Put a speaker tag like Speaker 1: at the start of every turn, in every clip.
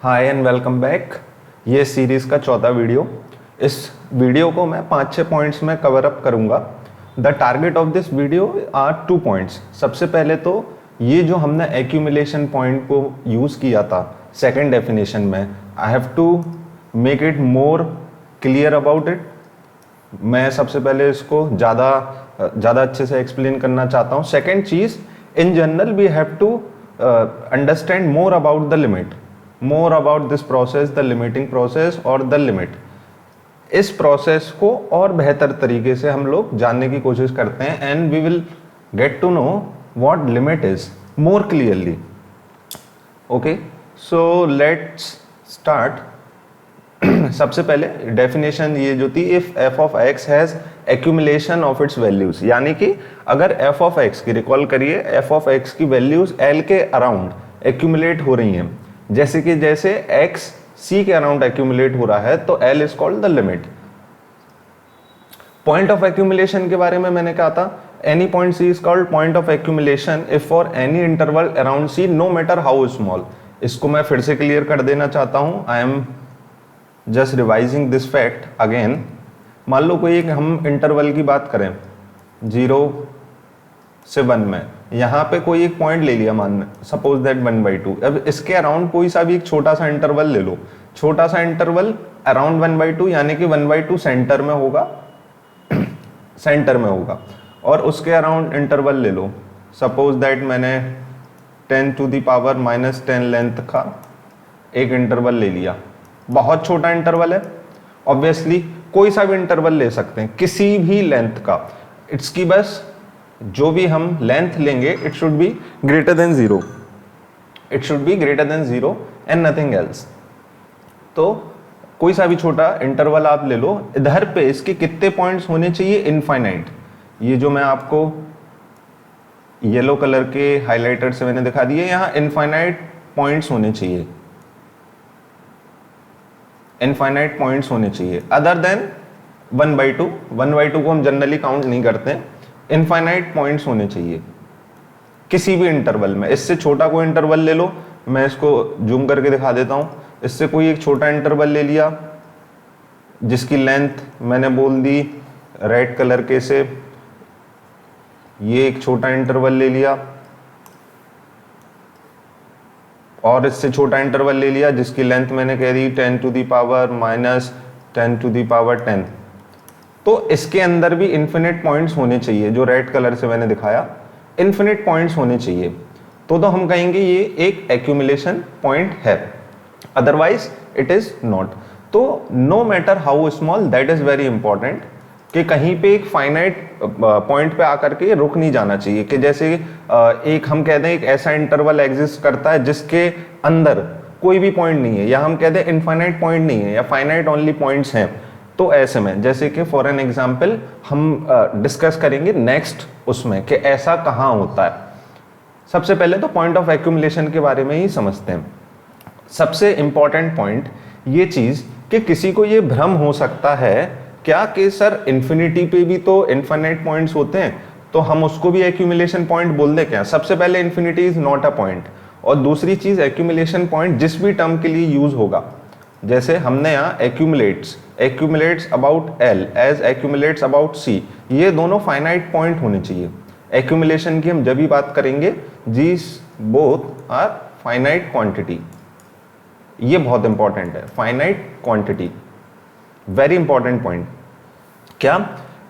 Speaker 1: Hi and welcome back. ये series का चौथा वीडियो। इस वीडियो को मैं 5-6 पॉइंट्स में कवर अप करूंगा। The target of this video are 2 points. सबसे पहले तो ये जो हमने एक्यूमुलेशन पॉइंट को यूज़ किया था सेकंड डेफिनेशन में, I have to make it more clear about it. मैं सबसे पहले इसको ज़्यादा अच्छे से एक्सप्लेन करना चाहता हूँ। सेकेंड चीज़, in general we have to understand more about the limit, more about this process, the limiting process और द लिमिट। इस प्रोसेस को और बेहतर तरीके से हम लोग जानने की कोशिश करते हैं and we will get to know what limit is more clearly. Okay, so let's start. सबसे पहले डेफिनेशन ये जो थी, if f of x has accumulation of its values, यानी कि अगर एफ ऑफ एक्स की, रिकॉल करिए, एफ ऑफ एक्स की वैल्यूज एल के अराउंड एक्यूमुलेट हो रही हैं, जैसे x c के अराउंड एक्यूमुलेट हो रहा है, तो l is called the limit. Point of accumulation के बारे में मैंने कहा था, any point c is called point of accumulation if for any interval around c no matter how small. इसको मैं फिर से क्लियर कर देना चाहता हूं। I am just revising this fact again. मान लो कोई एक हम इंटरवल की बात करें 0 से 1 में, यहाँ पे कोई एक पॉइंट ले लिया, मान सपोज दैट 1/2। अब इसके अराउंड कोई सा भी एक छोटा सा इंटरवल ले लो, छोटा सा इंटरवल अराउंड 1/2, यानी कि 1/2 सेंटर में होगा, सेंटर में होगा। और उसके अराउंड इंटरवल ले लो, सपोज दैट मैंने 10⁻⁻10 लेंथ का एक इंटरवल ले लिया। बहुत छोटा इंटरवल है, ऑब्वियसली कोई सा भी इंटरवल ले सकते हैं, किसी भी लेंथ का। इट्स की बस जो भी हम लेंथ लेंगे, it should be greater than 0, it should be greater than 0 and nothing else. तो कोई सा भी छोटा इंटरवल आप ले लो, इधर पे इसके कितने पॉइंट्स होने चाहिए? इनफाइनाइट। ये जो मैं आपको येलो कलर के हाइलाइटर से मैंने दिखा दिए, यहां इनफाइनाइट पॉइंट्स होने चाहिए, इनफाइनाइट पॉइंट्स होने चाहिए अदर देन 1/2। 1/2 को हम जनरली काउंट नहीं करते, इनफाइनाइट पॉइंट्स होने चाहिए किसी भी इंटरवल में। इससे छोटा कोई इंटरवल ले लो, मैं इसको जूम करके दिखा देता हूं। इससे कोई एक छोटा इंटरवल ले लिया जिसकी लेंथ मैंने बोल दी रेड कलर के से, ये एक छोटा इंटरवल ले लिया, और इससे छोटा इंटरवल ले लिया जिसकी लेंथ मैंने कह दी 10⁻⁻10। तो इसके अंदर भी इन्फिनिट पॉइंट्स होने चाहिए, जो रेड कलर से मैंने दिखाया, इन्फिनिट पॉइंट्स होने चाहिए। तो हम कहेंगे ये एक एक्यूमुलेशन पॉइंट है, अदरवाइज इट इज नॉट। तो no matter how small, that is very important, कि कहीं पे एक फाइनाइट पॉइंट पे आकर के रुक नहीं जाना चाहिए। कि जैसे एक हम कहते हैं एक ऐसा इंटरवल एग्जिस्ट करता है जिसके अंदर कोई भी पॉइंट नहीं है, या हम कहते हैं इनफाइनाइट पॉइंट नहीं है, या फाइनाइट ओनली पॉइंट्स हैं। तो ऐसे में, जैसे कि फॉर एन एग्जाम्पल हम डिस्कस करेंगे नेक्स्ट उसमें कि ऐसा कहाँ होता है। सबसे पहले तो पॉइंट ऑफ एक्यूमुलेशन के बारे में ही समझते हैं। सबसे इंपॉर्टेंट पॉइंट ये चीज कि किसी को ये भ्रम हो सकता है क्या कि सर इन्फिनिटी पे भी तो इनफाइनाइट पॉइंट्स होते हैं, तो हम उसको भी एक्यूमुलेशन पॉइंट बोल दें क्या? सबसे पहले infinity is not a point, और दूसरी चीज एक्यूमुलेशन पॉइंट जिस भी टर्म के लिए यूज होगा, जैसे हमने यहाँ accumulates about L as accumulates about C, ये दोनों फाइनाइट पॉइंट होने चाहिए। एक्यूमुलेशन की हम जब भी बात करेंगे, these both are finite quantity. ये बहुत इंपॉर्टेंट है, finite quantity, very important point. क्या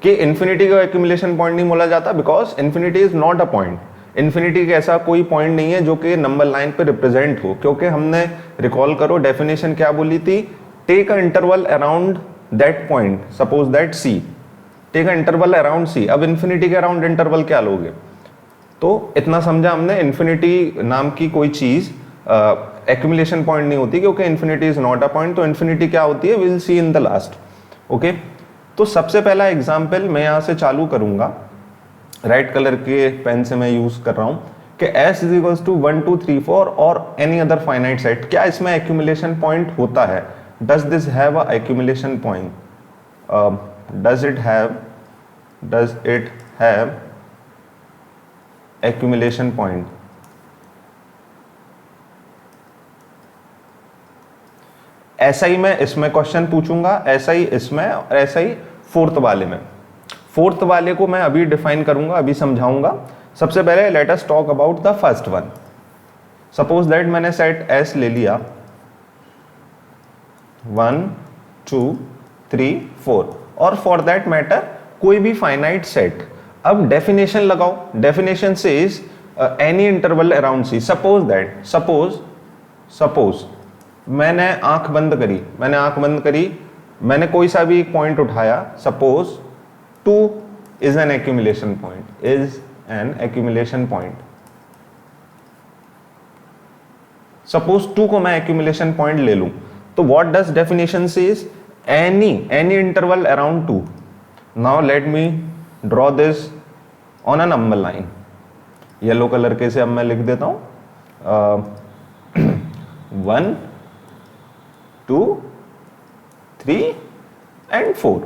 Speaker 1: कि इन्फिनिटी को एक्यूमुलेशन पॉइंट नहीं बोला जाता? Because infinity is not a point. Infinity का ऐसा कोई पॉइंट नहीं है जो कि नंबर लाइन पे रिप्रेजेंट हो, क्योंकि हमने रिकॉल करो डेफिनेशन क्या बोली थी, take a interval around that point, suppose that C, take a interval around C. अब इन्फिनिटी के अराउंड इंटरवल क्या लोगे? तो इतना समझा हमने, इन्फिनिटी नाम की कोई चीज एक्यूमुलेशन पॉइंट नहीं होती, क्योंकि infinity is not a point. तो इन्फिनिटी क्या होती है, will see in the last. Okay, तो सबसे पहला एग्जाम्पल मैं यहां से चालू करूंगा, रेड कलर के पेन से मैं यूज कर रहा हूं कि s इज इक्वल्स टू 1 2 3 4 और एनी अदर फाइनाइट सेट। क्या इसमें एक्यूमुलेशन पॉइंट होता है? Does this have a accumulation point? Does it have accumulation point? ऐसा ही मैं इसमें क्वेश्चन पूछूंगा, ऐसा ही इसमें, और ऐसा ही फोर्थ वाले में। फोर्थ वाले को मैं अभी डिफाइन करूंगा, अभी समझाऊंगा। सबसे पहले let us talk about the first one. Suppose that मैंने सेट एस ले लिया 1 2 3 4 और फॉर दैट मैटर कोई भी फाइनाइट सेट। अब डेफिनेशन लगाओ, डेफिनेशन से is any interval around c. Suppose मैंने आंख बंद करी, मैंने कोई सा भी एक पॉइंट उठाया, suppose 2 is an accumulation point, suppose 2 को मैं एक्यूमुलेशन पॉइंट ले लूं, तो what does definition says, any interval around 2। Now let me draw this on a number line. Yellow colour के से अब मैं लिख देता हूं 1 2 3 and 4।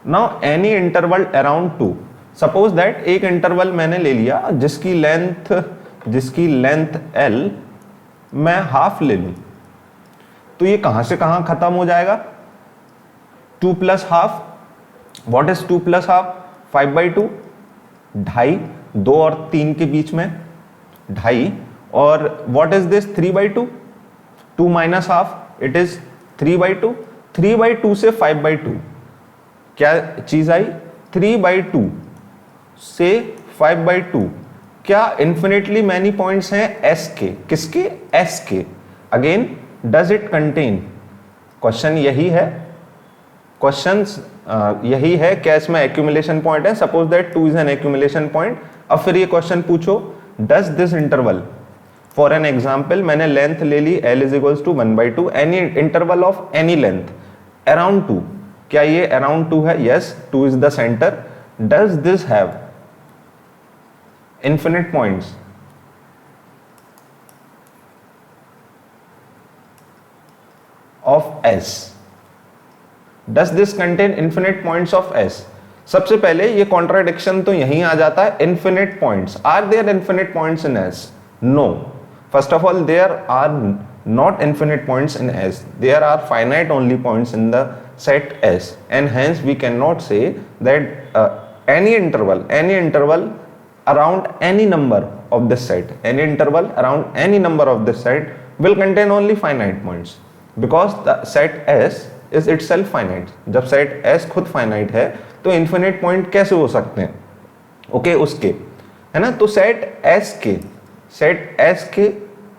Speaker 1: Now any interval around 2, suppose that एक इंटरवल मैंने ले लिया जिसकी लेंथ l मैं हाफ ले लूं, तो ये कहां से कहां खत्म हो जाएगा, 2 plus half. What is 2 plus half, 5/2, 2.5, 2 और 3 के बीच में 2.5। और what is this 3/2, 2 minus half, it is 3/2। 3/2 से 5/2 क्या चीज आई, 3/2 से 5/2 क्या इन्फिनिटली मैनी पॉइंट्स हैं एस के, किसके, एस के। Again does it contain, question यही है, यही है, क्या इसमें एक्यूमुलेशन पॉइंट है। Suppose that 2 is an accumulation point. अब फिर ये क्वेश्चन पूछो, does this interval, for an example मैंने लेंथ ले ली l is equals to 1/2, any interval of any length around 2, क्या ये अराउंड 2 है, yes, 2 is the centre. Does this have infinite points, of S, does this contain infinite points of S। सबसे पहले ये contradiction तो यहीं आ जाता है, infinite points, are there infinite points in S? No, first of all there are not infinite points in S, there are finite only points in the set S, and hence we cannot say that any interval around any number of this set, any interval around any number of this set will contain only finite points, because the set S is itself finite। जब set S खुद finite है तो infinite point कैसे हो सकते हैं, okay, उसके, है ना। तो set S के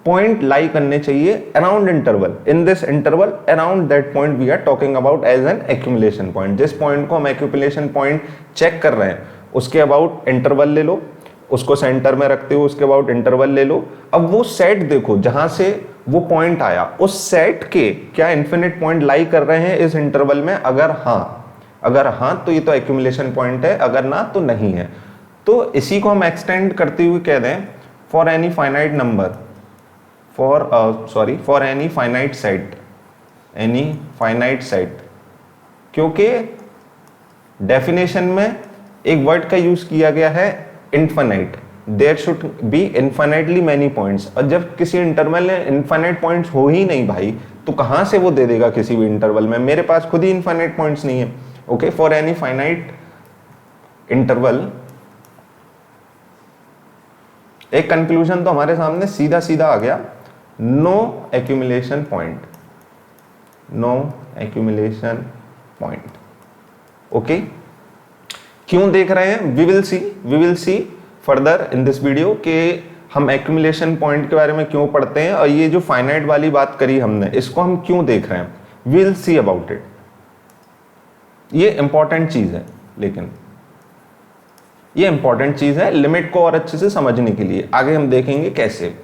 Speaker 1: पॉइंट लाई करने चाहिए around interval, in this interval around that point we are talking about as an accumulation point. जिस पॉइंट को हम एक्यूमुलेशन पॉइंट चेक कर रहे हैं उसके अबाउट इंटरवल ले लो, उसको सेंटर में रखते हो, उसके अबाउट इंटरवल ले लो। अब वो सेट देखो जहां से वो पॉइंट आया, उस सेट के क्या इन्फिनिट पॉइंट लाई कर रहे हैं इस इंटरवल में, अगर हाँ तो ये तो एक्यूमुलेशन पॉइंट है, अगर ना तो नहीं है। तो इसी को हम एक्सटेंड करते हुए कह दें for any finite number, for any finite set, क्योंकि डेफिनेशन में एक वर्ड का यूज किया गया है infinite, there should be infinitely many points. और जब किसी इंटरवल में इनफाइनाइट पॉइंट्स हो ही नहीं भाई, तो कहां से वो दे देगा किसी भी इंटरवल में, मेरे पास खुद ही इनफाइनाइट पॉइंट्स नहीं है। Okay, for any finite interval, एक कंक्लूजन तो हमारे सामने सीधा सीधा आ गया, नो एक्यूमुलेशन पॉइंट। ओके, क्यों देख रहे हैं, we will see further in this video कि हम एक्यूमुलेशन पॉइंट के बारे में क्यों पढ़ते हैं, और ये जो फाइनाइट वाली बात करी हमने, इसको हम क्यों देख रहे हैं, we will see about it. ये इंपॉर्टेंट चीज है, लेकिन ये इंपॉर्टेंट चीज है लिमिट को और अच्छे से समझने के लिए। आगे हम देखेंगे कैसे।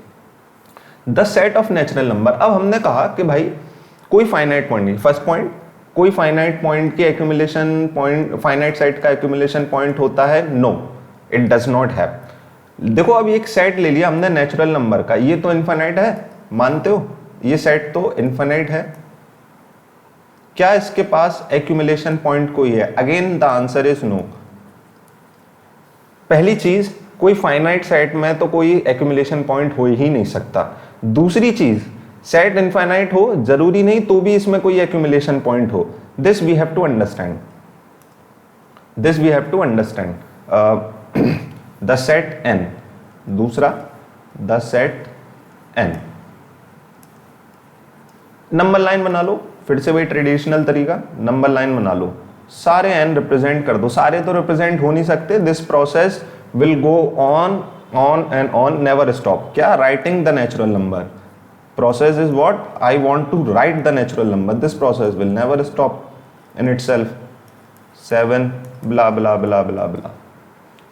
Speaker 1: The set of natural number, अब हमने कहा कि भाई कोई फाइनाइट पॉइंट नहीं, फर्स्ट पॉइंट, कोई फाइनाइट पॉइंट की एक्यूमुलेशन पॉइंट, फाइनाइट सेट का एक्यूमुलेशन पॉइंट होता है, no it does not have. देखो अब एक सेट ले लिया हमने नेचुरल नंबर का, ये तो इनफाइनाइट है, मानते हो, ये सेट तो इनफाइनाइट है, क्या इसके पास एक्यूमुलेशन पॉइंट कोई है? Again the answer is no. पहली चीज, कोई फाइनाइट सेट में तो कोई एक्यूमुलेशन पॉइंट हो ही नहीं सकता। दूसरी चीज, सेट इनफाइनाइट हो जरूरी नहीं तो भी इसमें कोई एक्यूमुलेशन पॉइंट हो. This we have to understand. This we have to understand. The set n. दूसरा the set n. Number line बना लो, फिर से वही ट्रेडिशनल तरीका, नंबर लाइन बना लो, सारे n रिप्रेजेंट कर दो. सारे तो रिप्रेजेंट हो नहीं सकते. This process will go on and on, never stop. क्या? Writing the natural number. Process is what? I want to write the natural number. This process will never stop in itself. 7 blah blah blah blah blah,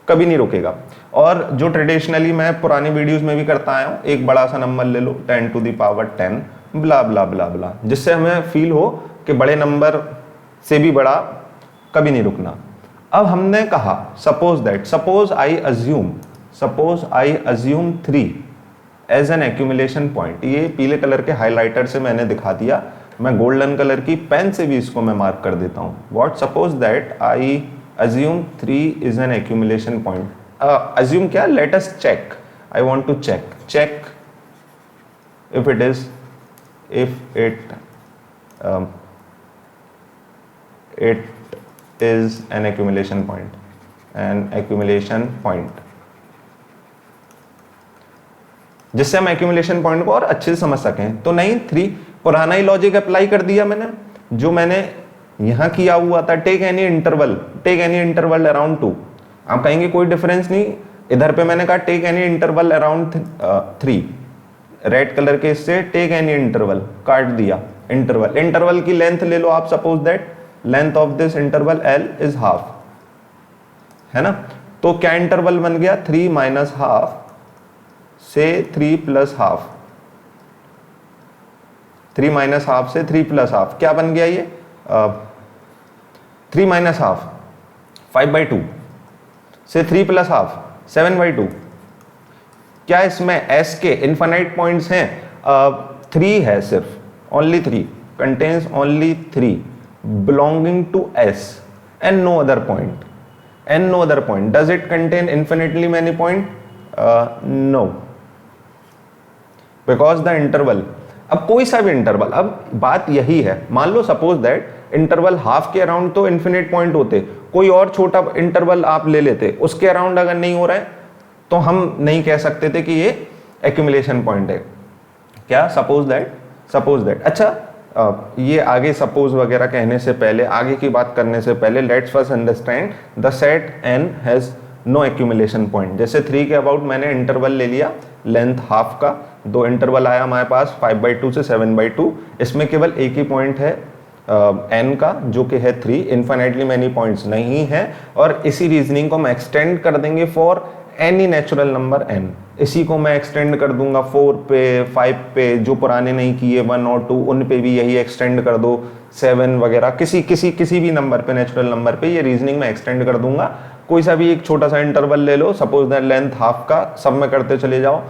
Speaker 1: कभी नहीं रुकेगा. और जो traditionally मैं पुरानी videos में भी करता आया हूँ, एक बड़ा सा नंबर ले लो 10 to the power 10 blah blah blah ब्ला, जिससे हमें फील हो कि बड़े नंबर से भी बड़ा, कभी नहीं रुकना. अब हमने कहा suppose I assume 3 as an accumulation point. ये पीले कलर के हाइलाइटर से मैंने दिखा दिया, मैं गोल्डन कलर की पेन से भी इसको मैं मार्क कर देता हूँ. What? Suppose that I assume 3 is an accumulation point. Assume क्या? Let us check. I want to check if it is an accumulation point, जिससे हम accumulation point को और अच्छे से समझ सकें. तो नहीं, 3 पुराना ही लॉजिक अप्लाई कर दिया मैंने, जो मैंने यहां किया हुआ था. Take any interval around 2. आप कहेंगे कोई डिफरेंस नहीं, इधर पे मैंने कहा take any interval around 3. Red colour के इससे टेक एनी इंटरवल काट दिया. इंटरवल की लेंथ ले लो आप. Suppose that length of this interval L is half, है ना. तो क्या इंटरवल बन गया? 3 माइनस हाफ से 3 प्लस हाफ. 3 माइनस हाफ से 3 प्लस हाफ क्या बन गया ये? 3 माइनस हाफ 5/2 से 3 प्लस हाफ 7/2. क्या इसमें S के इनफाइनाइट पॉइंट्स हैं? 3 है सिर्फ, only 3, contains only 3 belonging to S and no other point. Does it contain infinitely many point? No, because the interval, अब कोई सा भी इंटरवल, अब बात यही है, मान लो सपोज दैट इंटरवल हाफ के अराउंड तो इन्फिनिट पॉइंट होते, कोई और छोटा इंटरवल आप ले लेते, उसके अराउंड अगर नहीं हो रहा है तो हम नहीं कह सकते थे कि ये एक्यूमुलेशन पॉइंट है. क्या? Suppose that. अच्छा, ये आगे सपोज वगैरह कहने से पहले, आगे की बात करने से पहले, let's first understand the set n has no accumulation point. जैसे 3 के अबाउट मैंने इंटरवल ले लिया लेंथ हाफ का, 2 इंटरवल आया हमारे पास 5/2 से 7/2. इसमें केवल एक ही पॉइंट है n का, जो कि है 3. इनफाइनाइटली मैनी पॉइंट्स नहीं है. और इसी रीजनिंग को हम एक्सटेंड कर देंगे for any natural number n. इसी को मैं एक्सटेंड कर दूंगा 4 पे, 5 पे, जो पुराने नहीं किए 1 और 2 उन पे भी यही एक्सटेंड कर दो, 7 वगैरह, किसी भी नंबर पे, नेचुरल नंबर पे ये रीजनिंग मैं एक्सटेंड कर दूंगा. कोई सा भी एक छोटा सा इंटरवल ले लो, सपोज दैट लेंथ हाफ का, सब में करते चले जाओ.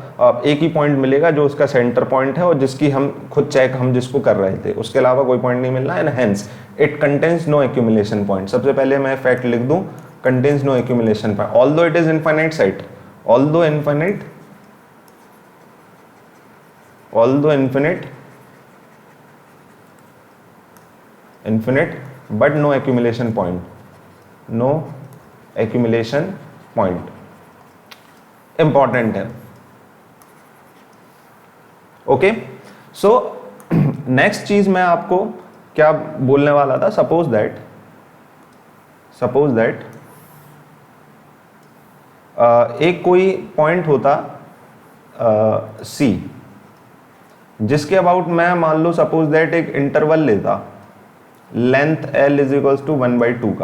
Speaker 1: एक ही पॉइंट मिलेगा जो उसका सेंटर पॉइंट है और जिसकी हम खुद चेक हम जिसको कर रहे थे, उसके अलावा कोई पॉइंट नहीं मिलना. And hence it contains no accumulation point. सबसे पहले मैं फैक्ट लिख दूं, contains no accumulation point, although it is infinite set, although infinite but no accumulation point. Important है. ओके, सो नेक्स्ट चीज मैं आपको क्या बोलने वाला था. सपोज दैट एक कोई पॉइंट होता C, जिसके अबाउट मैं मान लो सपोज दैट एक इंटरवल लेता length L is equals to 1/2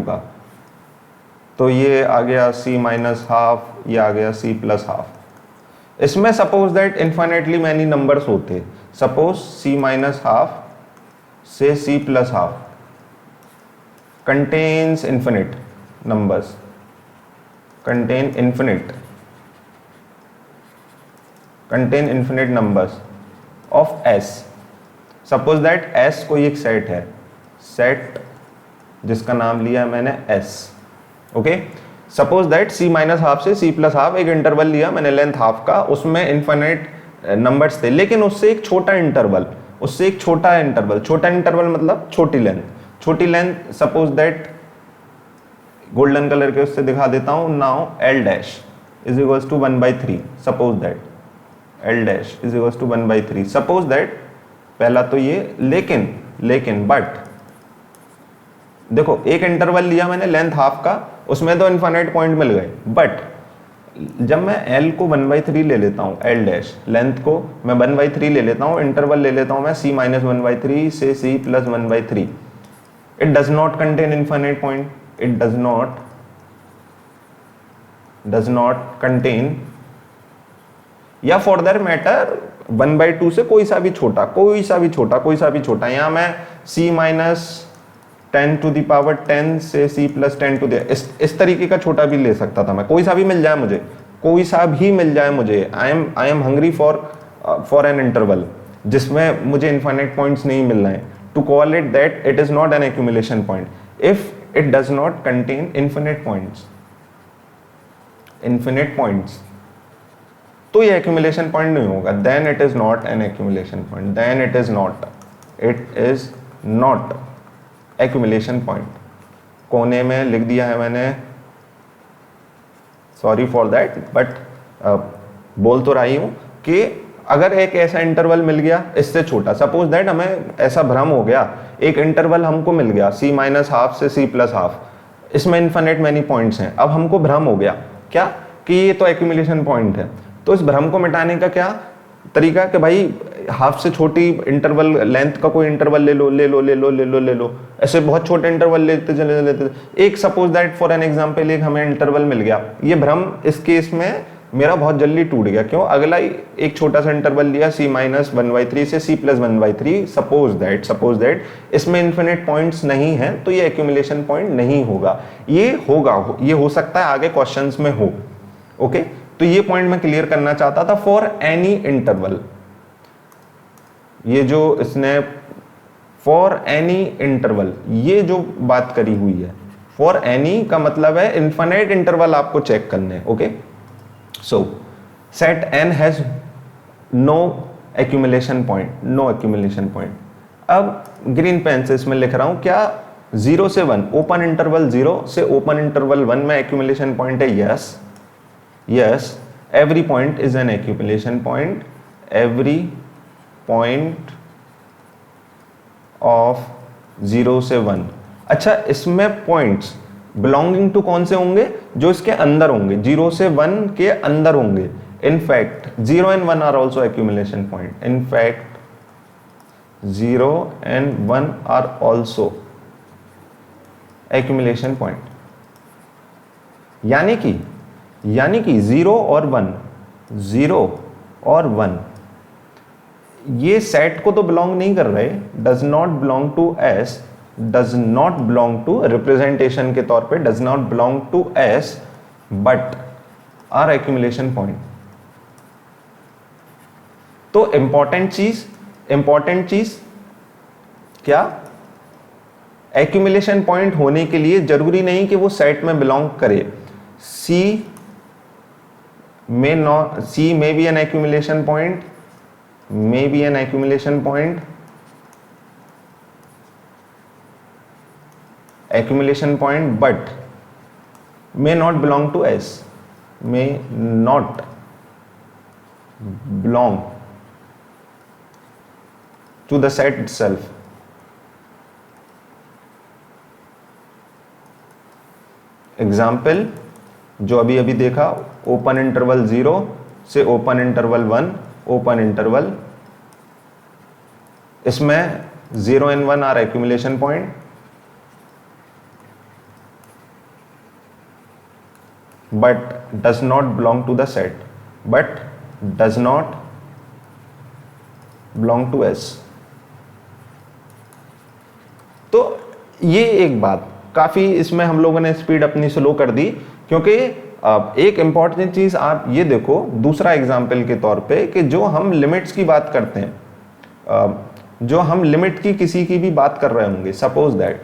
Speaker 1: का. तो ये आ गया C माइनस हाफ, ये आ गया C प्लस हाफ. इसमें suppose that infinitely many numbers होते, सपोज C माइनस हाफ से C plus half contains infinite numbers, contain infinite numbers of S. Suppose that S कोई एक सेट है, सेट जिसका नाम लिया मैंने S. Okay, suppose that c minus half से c प्लस हाफ एक इंटरवल लिया मैंने लेंथ हाफ का, उसमें इन्फिनिट नंबर्स थे, लेकिन उससे एक छोटा इंटरवल, छोटा इंटरवल मतलब छोटी length suppose that golden colour के उससे दिखा देता हूं, now l dash is equals to 1/3, suppose that l dash is equals to 1/3, suppose that पहला तो ये, लेकिन बट देखो एक इंटरवल लिया मैंने लेंथ हाफ का, उसमें तो इनफाइनाइट पॉइंट मिल गए, बट जब मैं l को 1/3 ले लेता हूँ, l डैश लेंथ को मैं 1/3 ले लेता हूँ, इंटरवल ले लेता हूँ मैं c माइनस 1/3 से c plus 1/3, it does not contain infinite point, it does not contain, या फॉर दैट मैटर 1/2 से कोई सा भी छोटा, यहाँ मैं c minus 10 to the power 10 से c प्लस 10 टू द, इस तरीके का छोटा भी ले सकता था मैं, कोई सा भी मिल जाए मुझे, I am hungry for an interval जिसमें मुझे इनफाइनाइट पॉइंट्स नहीं मिल रहे हैं, to call it that it is not an accumulation point if it does not contain infinite points, तो ये एक्यूमुलेशन पॉइंट नहीं होगा, then it is not an accumulation point, then it is not accumulation point. कोने में लिख दिया है मैंने, सॉरी फॉर दैट, बट बोल तो रही हूं कि अगर एक ऐसा इंटरवल मिल गया इससे छोटा, सपोज दैट हमें ऐसा भ्रम हो गया, एक इंटरवल हमको मिल गया c माइनस हाफ से c प्लस हाफ, इसमें इनफिनिट मैनी पॉइंट्स हैं, अब हमको भ्रम हो गया क्या कि ये तो एक्यूमुलेशन पॉइंट है, तो इस भ्रम को मिटाने का क्या तरीका कि भाई हाफ से छोटी इंटरवल लेंथ का कोई इंटरवल ले लो, ऐसे बहुत छोटे इंटरवल लेते एक suppose that for an example एक हमें इंटरवल मिल गया, ये भ्रम इस केस में मेरा बहुत जल्दी टूट गया, क्यों, अगला एक छोटा सा इंटरवल लिया c माइनस 1/3 से c प्लस 1/3, सपोज दैट इसमें इनफिनिट पॉइंट्स नहीं है, तो ये एक्यूमुलेशन पॉइंट नहीं होगा, ये हो सकता है आगे क्वेश्चंस में हो, ओके। तो ये पॉइंट मैं क्लियर करना चाहता था फॉर एनी इंटरवल, ये जो इसने फॉर एनी इंटरवल ये जो बात करी हुई है, फॉर एनी का मतलब है इनफिनिट इंटरवल आपको चेक करने, okay. So set n has no accumulation point, अब ग्रीन पेन से इसमें लिख रहा हूं क्या 0 से 1, ओपन इंटरवल 0 से ओपन इंटरवल 1 में एक्यूमुलेशन पॉइंट है, yes, every point is an accumulation point, every point of 0 से 1। अच्छा, इसमें पॉइंट्स बिलोंगिंग टू कौन से होंगे, जो इसके अंदर होंगे, 0 से 1 के अंदर होंगे, in fact 0 and 1 are also accumulation point, in fact 0 and 1 are also accumulation point, यानी कि 0 और 1 ये सेट को तो बिलोंग नहीं कर रहे, does not belong to S, does not belong to representation के तौर पे does not belong to S, but are accumulation point. तो इंपॉर्टेंट चीज क्या, एक्यूमुलेशन पॉइंट होने के लिए जरूरी नहीं कि वो सेट में बिलोंग करे, C may be an accumulation point, but may not belong to S, may not belong to the set itself। Example जो अभी देखा, ओपन इंटरवल 0 से ओपन इंटरवल 1, ओपन इंटरवल, इसमें 0 and 1 are accumulation point, but does not belong to the set, but does not belong to S। तो ये एक बात, काफी इसमें हम लोगों ने स्पीड अपनी स्लो कर दी, क्योंकि एक इंपॉर्टेंट चीज आप ये देखो दूसरा एग्जाम्पल के तौर पे कि जो हम लिमिट्स की बात करते हैं, जो हम लिमिट की किसी की भी बात कर रहे होंगे, suppose that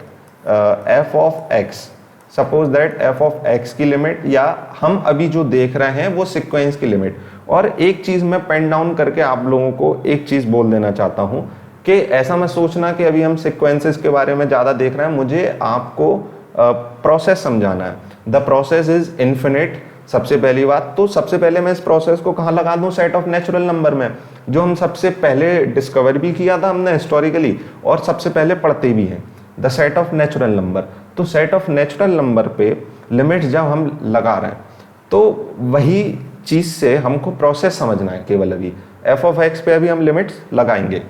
Speaker 1: f of x, suppose that F of x की लिमिट, या हम अभी जो देख रहे हैं वो सीक्वेंस की लिमिट। और एक चीज मैं पेन डाउन करके आप लोगों को एक चीज बोल देना चाहता हूं कि ऐसा मैं सोचना कि अभी हम सीक्वेंसेस के बारे में ज्यादा देख रहे हैं, मुझे आपको प्रोसेस समझाना है। द प्रोसेस इज इन्फिनिट, सबसे पहली बात। तो सबसे पहले मैं इस प्रोसेस को कहाँ लगा दूं? सेट ऑफ नेचुरल नंबर में, जो हम सबसे पहले डिस्कवर भी किया था हमने हिस्टोरिकली और सबसे पहले पढ़ते भी हैं, the set of natural number. तो सेट ऑफ नेचुरल नंबर पे लिमिट्स जब हम लगा रहे हैं तो वही चीज से हमको प्रोसेस समझना है केवल। अभी एफ ऑफ एक्स पे अभी हम लिमिट्स लगाएंगे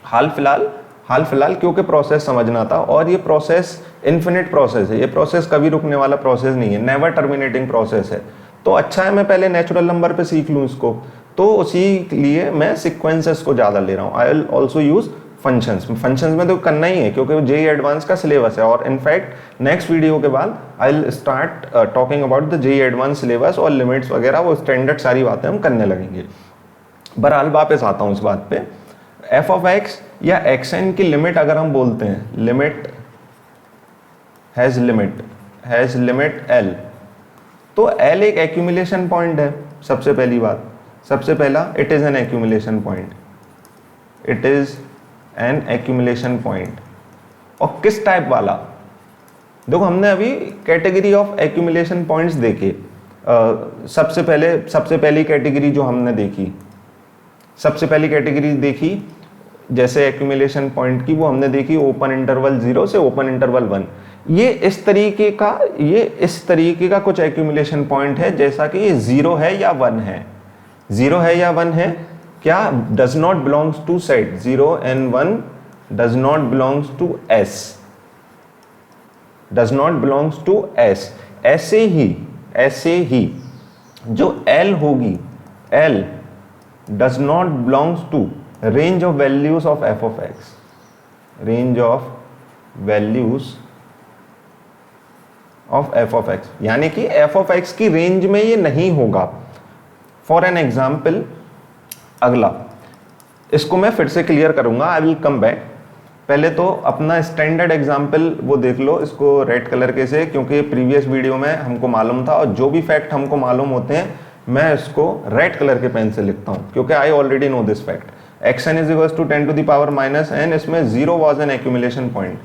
Speaker 1: हाल फिलहाल क्योंकि प्रोसेस समझना था, और ये प्रोसेस इन्फिनिट प्रोसेस है, ये प्रोसेस कभी रुकने वाला प्रोसेस नहीं है, नेवर टर्मिनेटिंग प्रोसेस है। तो अच्छा है मैं पहले नेचुरल नंबर पे सीख लूँ इसको, तो उसी लिए मैं सीक्वेंसेस को ज़्यादा ले रहा हूँ। I will also use functions में तो करना ही है क्योंकि जेई एडवांस का सिलेबस है, और इनफैक्ट नेक्स्ट वीडियो के बाद I will start talking about the JEE advance syllabus और लिमिट्स वगैरह, वो स्टैंडर्ड सारी बातें हम करने लगेंगे। बहरहाल वापस आता हूँ इस बात पे, एफ ऑफ एक्स या एक्स एन की लिमिट अगर हम बोलते हैं, लिमिट हैज लिमिट एल, तो एल एक एक्यूमुलेशन पॉइंट है। सबसे पहली बात, सबसे पहला it is an accumulation point, it is an accumulation point. और किस टाइप वाला? देखो हमने अभी कैटेगरी ऑफ एक्यूमुलेशन पॉइंट्स देखे। सबसे पहली कैटेगरी जो हमने देखी, सबसे पहली कैटेगरी देखी जैसे एक्यूमुलेशन पॉइंट की, वो हमने देखी ओपन इंटरवल 0 से ओपन इंटरवल 1। ये इस तरीके का कुछ एक्यूमुलेशन पॉइंट है जैसा कि ये 0 है या 1 है, 0 है या 1 है, क्या does not belongs to set 0 and 1 does not belongs to S, does not belongs to S। ऐसे ही जो L होगी, L does not belongs to range of values of f of x, range of values of f of x, यानी कि f of x की range में ये नहीं होगा। फॉर एन एग्जाम्पल, अगला इसको मैं फिर से क्लियर करूंगा, आई विल कम बैक। पहले तो अपना स्टैंडर्ड एग्जाम्पल वो देख लो, इसको रेड कलर के से, क्योंकि प्रीवियस वीडियो में हमको मालूम था और जो भी फैक्ट हमको मालूम होते हैं मैं इसको रेड कलर के पेन से लिखता हूं क्योंकि I already know this fact. xn is equals to 10 to the power minus n, इसमें 0 was an accumulation point,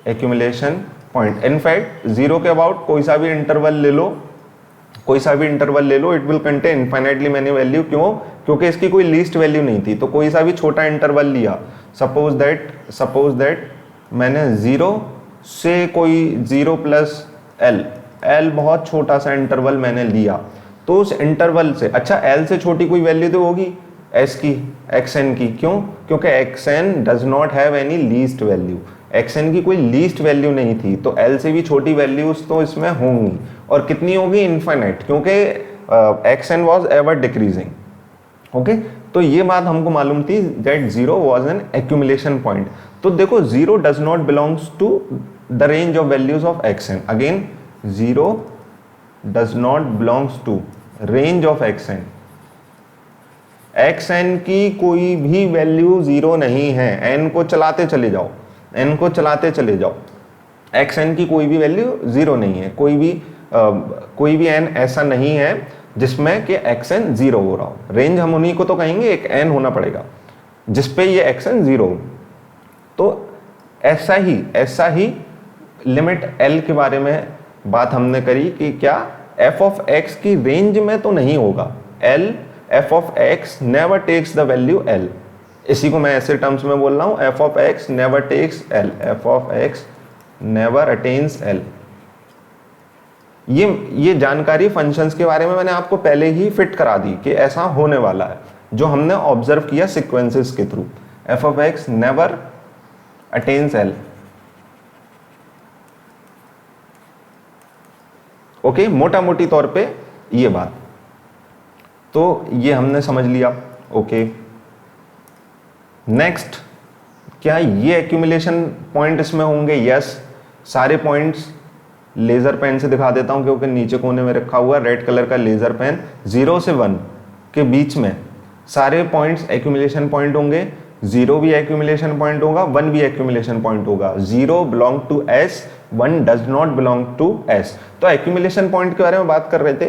Speaker 1: accumulation point। in fact 0 के अबाउट कोई सा भी इंटरवल ले लो, it will contain infinitely many value. क्यों? क्योंकि इसकी कोई लीस्ट वैल्यू नहीं थी, तो कोई सा भी छोटा इंटरवल लिया, सपोज दैट मैंने 0 से कोई 0 प्लस l बहुत छोटा सा इंटरवल मैंने लिया, तो उस इंटरवल से, अच्छा l से छोटी कोई वैल्यू तो होगी s की, xn की। क्यों? क्योंकि xn does not have any least value, xn की कोई लीस्ट वैल्यू नहीं थी, तो l से भी छोटी वैल्यूज तो इसमें होंगी, और कितनी होगी? इनफाइनाइट, क्योंकि xn was ever decreasing. Okay, तो ये बात हमको मालूम थी that 0 was an accumulation point. तो देखो 0 does not belongs to the range of values of xn। Again 0 does not belongs to range of xn, xn की कोई भी वैल्यू 0 नहीं है, n को चलाते चले जाओ, xn की कोई भी वैल्यू 0 नहीं है, कोई भी n ऐसा नहीं है जिसमें कि xn 0 हो रहा हो। रेंज हम उन्हीं को तो कहेंगे, एक n होना पड़ेगा जिसपे ये xn 0 हो। तो ऐसा ही लिमिट l के बारे में बात हमने करी कि क्या f of x की रेंज में तो नहीं होगा, f of x never takes the value l। इसी को मैं ऐसे टर्म्स में बोल रहा हूं, f of x never takes l, f of x never attains l। ये जानकारी फंक्शंस के बारे में मैंने आपको पहले ही फिट करा दी कि ऐसा होने वाला है, जो हमने ऑब्जर्व किया सीक्वेंसेस के through. f of x never attains l। Okay, मोटा मोटी तौर पे ये बात, तो ये हमने समझ लिया। ओके, नेक्स्ट, क्या ये एक्यूमुलेशन पॉइंट इसमें होंगे? यस, सारे पॉइंट्स लेजर पेन से दिखा देता हूं क्योंकि नीचे कोने में रखा हुआ रेड कलर का लेजर पेन, 0 से 1 के बीच में सारे पॉइंट्स एक्यूमुलेशन पॉइंट होंगे। 0 भी एक्यूमुलेशन पॉइंट होगा, 1 भी एक्यूमुलेशन पॉइंट होगा। 0 belong to S, 1 does not belong to S। तो एक्यूमुलेशन पॉइंट के बारे में बात कर रहे थे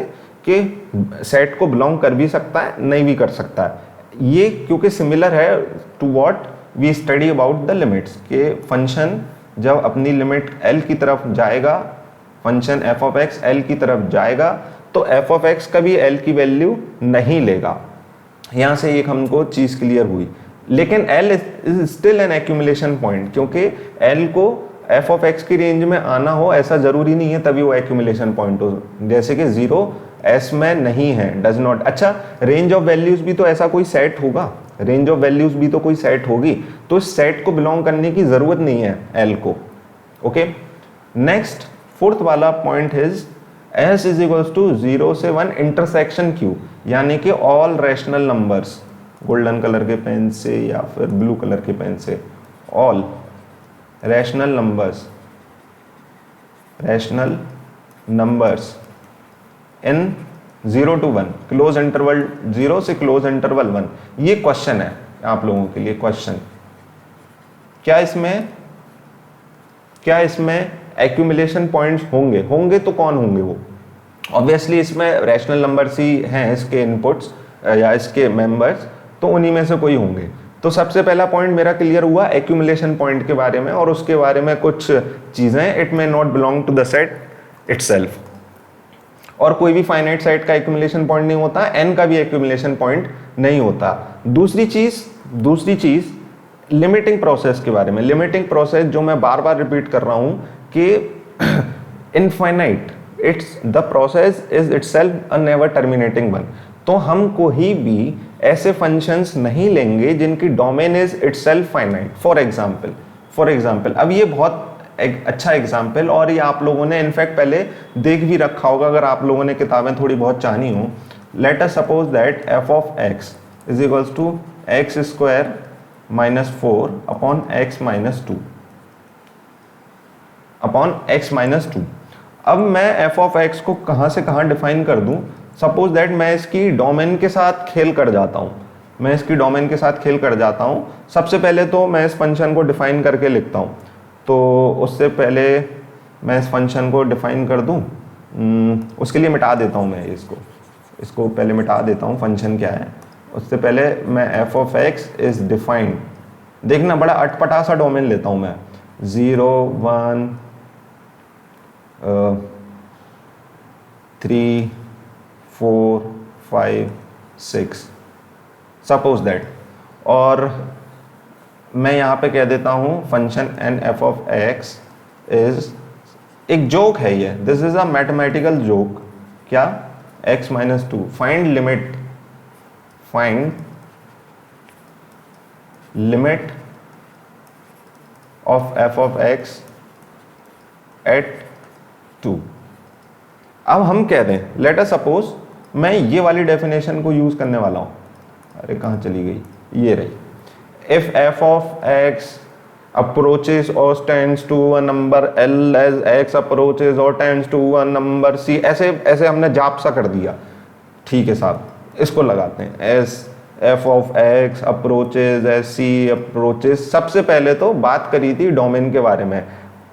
Speaker 1: कि सेट को बिलोंग कर भी सकता है, नहीं भी कर सकता है। ये क्योंकि सिमिलर है to what we study about the limits, के फंक्शन जब अपनी लिमिट L की तरफ जाएगा, function f of x L की तरफ जाएगा, तो f ऑफ x कभी L की वैल्यू नहीं लेगा। यहाँ से एक हमको चीज़ क्लियर हुई। लेकिन L is still an accumulation point, क्योंकि L को f ऑफ x की रेंज में आना हो ऐसा ज़रूरी नहीं है तभी वो एक्यूमुलेशन पॉइंट हो। जैसे कि 0 S में नहीं है, डज नॉट। अच्छा, रेंज ऑफ वैल्यूज़ भी तो ऐसा कोई सेट होगा, रेंज ऑफ वैल्यूज़ भी तो कोई सेट होगी, तो इस सेट को बिलोंग करने की ज़रूरत नहीं है L को। ओके, नेक्स्ट फोर्थ वाला point is S is equals to 0 से 1 इंटरसेक्शन Q, यानी कि all rational numbers, golden colour के पेन से या फिर ब्लू कलर के पेन से, all rational numbers in 0 to 1, close interval 0 से क्लोज इंटरवल 1। ये क्वेश्चन है आप लोगों के लिए, क्वेश्चन क्या इसमें एक्यूमुलेशन पॉइंट्स होंगे तो कौन होंगे वो? ऑब्वियसली इसमें रैशनल नंबर्स ही हैं इसके इनपुट्स या इसके मेंबर्स, तो उन्हीं में से कोई होंगे। तो सबसे पहला पॉइंट मेरा क्लियर हुआ एक्यूमुलेशन पॉइंट के बारे में, और उसके बारे में कुछ चीज़ें, it may not belong to the set itself, और कोई भी फाइनाइट सेट का एक्यूमुलेशन पॉइंट नहीं होता, n का भी एक्यूमुलेशन पॉइंट नहीं होता। दूसरी चीज़ लिमिटिंग प्रोसेस के बारे में। लिमिटिंग प्रोसेस जो मैं बार बार रिपीट कर रहा हूँ कि infinite, it's the process is itself a never terminating one. तो हम कोई भी ऐसे फंक्शंस नहीं लेंगे जिनकी domain is itself finite. For example, अब ये बहुत एक अच्छा एग्जाम्पल, और ये आप लोगों ने इनफैक्ट पहले देख भी रखा होगा अगर आप लोगों ने किताबें थोड़ी बहुत जानी हो। Let us suppose that f of x is equals to x square minus 4 upon x minus 2। अब मैं f ऑफ x को कहाँ से कहाँ डिफाइन कर दूँ? सपोज दैट मैं इसकी डोमेन के साथ खेल कर जाता हूँ। सबसे पहले तो मैं इस फंक्शन को डिफाइन करके लिखता हूँ, तो उससे पहले मैं इस फंक्शन को डिफाइन कर दूँ, उसके लिए मिटा देता हूँ मैं इसको पहले मिटा देता हूँ। फंक्शन क्या है उससे पहले मैं f of x is defined, देखना बड़ा अटपटा सा डोमेन लेता हूँ मैं, 0 1 3 4 5 6 सपोज दैट, और मैं यहाँ पे कह देता हूँ function n f of x is, एक जोक है ये, this is a mathematical joke. क्या? x minus 2, find limit of f of x at 2। अब हम कह दें, लेट अस सपोज मैं ये वाली डेफिनेशन को यूज करने वाला हूँ। अरे कहाँ चली गई? ये रही। If f of x approaches or tends to a number L as x approaches or tends to a number C, ऐसे हमने जाप सा कर दिया। ठीक है साहब, इसको लगाते हैं as f of x approaches as C approaches। सबसे पहले तो बात करी थी डोमेन के बारे में।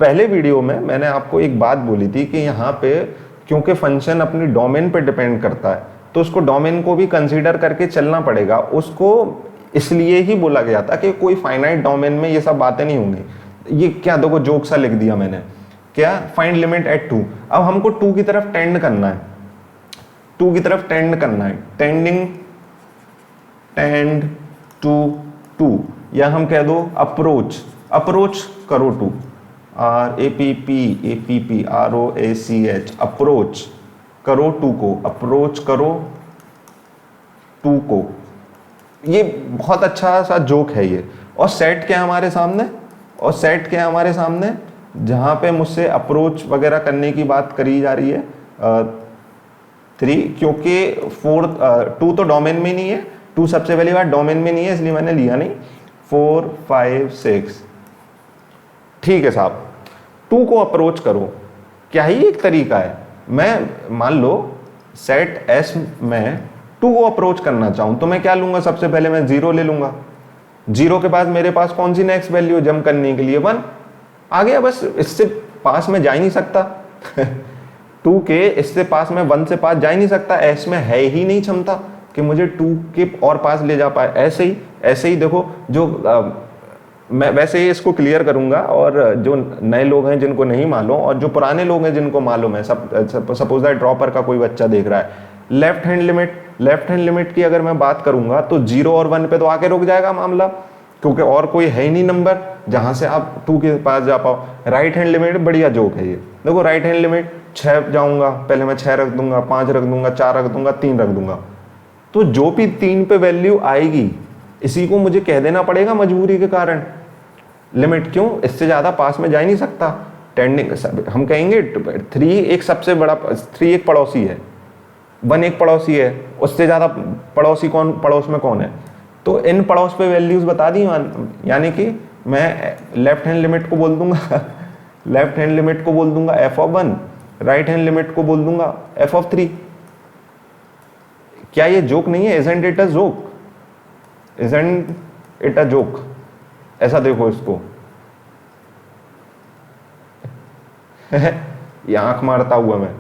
Speaker 1: पहले वीडियो में मैंने आपको एक बात बोली थी कि यहाँ पे क्योंकि फंक्शन अपनी डोमेन पे डिपेंड करता है, तो उसको डोमेन को भी कंसीडर करके चलना पड़ेगा। उसको इसलिए ही बोला गया था कि कोई फाइनाइट डोमेन में ये सब बातें नहीं होंगी। ये क्या देखो जोक सा लिख दिया मैंने, क्या? Find limit at 2। अब हमको 2 की तरफ टेंड करना है, टेंड टू 2, या हम कह दो अप्रोच करो 2, RAPPROACH, अप्रोच करो 2 को। ये बहुत अच्छा सा जोक है ये। और सेट क्या है हमारे सामने? जहाँ पे मुझसे अप्रोच वगैरह करने की बात करी जा रही है 3, क्योंकि 2 तो डोमेन में नहीं है, 2 सबसे पहली बार डोमेन में नहीं है इसलिए मैंने लिया नहीं। 4 5 6, ठीक है साहब। 2 को अप्रोच करो, क्या ही एक तरीका है। मैं मान लो सेट S में 2 को अप्रोच करना चाहूँ तो मैं क्या लूंगा? सबसे पहले मैं 0 ले लूंगा। जीरो के बाद मेरे पास कौन सी नेक्स्ट वैल्यू जंप करने के लिए 1 आ गया, बस इससे पास में जा ही नहीं सकता 2 के इससे पास में 1 से पास जा ही नहीं सकता, एस में है ही नहीं क्षमता कि मुझे 2 के और पास ले जा पाए। ऐसे ही देखो जो मैं वैसे ही इसको क्लियर करूंगा, और जो नए लोग हैं जिनको नहीं मालूम और जो पुराने लोग हैं जिनको मालूम है, सपोज दैट ड्रॉपर का कोई बच्चा देख रहा है, लेफ्ट हैंड लिमिट की अगर मैं बात करूंगा तो 0 और 1 पे तो आके रुक जाएगा मामला, क्योंकि और कोई है ही नहीं नंबर जहां से आप 2 के पास जा पाओ। राइट हैंड लिमिट बढ़िया जोक है ये, देखो राइट हैंड लिमिट 6 जाऊंगा, पहले मैं 6 रख दूंगा, 5 रख दूंगा, 4 रख दूंगा, 3 रख दूंगा, तो जो भी 3 पे वैल्यू आएगी इसी को मुझे कह देना पड़ेगा मजबूरी के कारण। लिमिट क्यों, इससे ज्यादा पास में जा ही नहीं सकता। टेंडिंग हम कहेंगे 3 एक सबसे बड़ा, 3 एक पड़ोसी है, 1 एक पड़ोसी है, उससे ज्यादा पड़ोसी कौन, पड़ोस में कौन है, तो इन पड़ोस पे वैल्यूज बता दी, यानी कि मैं लेफ्ट हैंड लिमिट को बोल दूंगा लेफ्ट हैंड लिमिट को बोल दूंगा f(1), राइट हैंड लिमिट को बोल दूंगा f(3). क्या ये जोक नहीं है? Isn't it a joke? Isn't it a joke? ऐसा देखो इसको ये आंख मारता हुआ मैं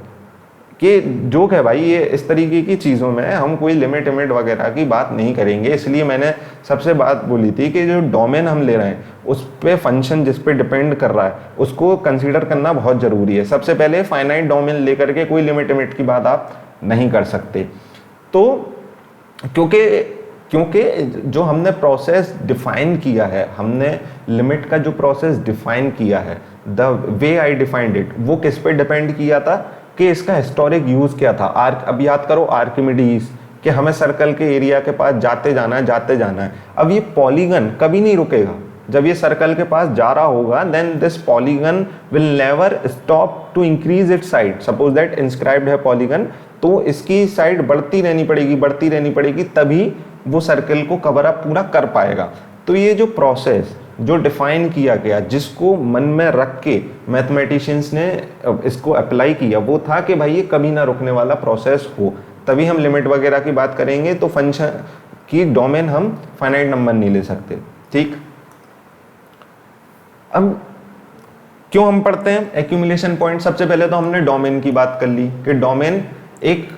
Speaker 1: कि जोक है भाई। ये इस तरीके की चीज़ों में हम कोई लिमिट वगैरह की बात नहीं करेंगे, इसलिए मैंने सबसे बात बोली थी कि जो डोमेन हम ले रहे हैं उस पे फंक्शन जिस पे डिपेंड कर रहा है उसको कंसीडर करना बहुत ज़रूरी है। सबसे पहले फाइनाइट डोमेन लेकर के कोई लिमिट की बात आप नहीं कर सकते। तो क्योंकि जो हमने प्रोसेस डिफाइन किया है, हमने लिमिट का जो प्रोसेस डिफाइन किया है, the way I defined it, वो किस पे डिपेंड किया था कि इसका हिस्टोरिक यूज क्या था। अब याद करो आर्किमिडीज, कि हमें सर्कल के एरिया के पास जाते जाना है। अब ये पॉलीगन कभी नहीं रुकेगा, जब ये सर्कल के पास जा रहा होगा then this polygon will never stop to increase its side. Suppose that inscribed है पॉलीगन, तो इसकी साइड बढ़ती रहनी पड़ेगी, तभी वो सर्कल को कवर अप पूरा कर पाएगा। तो ये जो प्रोसेस जो डिफाइन किया गया, जिसको मन में रख के मैथमेटिशियंस ने इसको अप्लाई किया, वो था कि भाई ये कभी ना रुकने वाला प्रोसेस हो, तभी हम लिमिट वगैरह की बात करेंगे। तो फंक्शन की डोमेन हम फाइनाइट नंबर नहीं ले सकते, ठीक। अब क्यों हम पढ़ते हैं एक्यूमुलेशन पॉइंट? सबसे पहले तो हमने डोमेन की बात कर ली कि डोमेन एक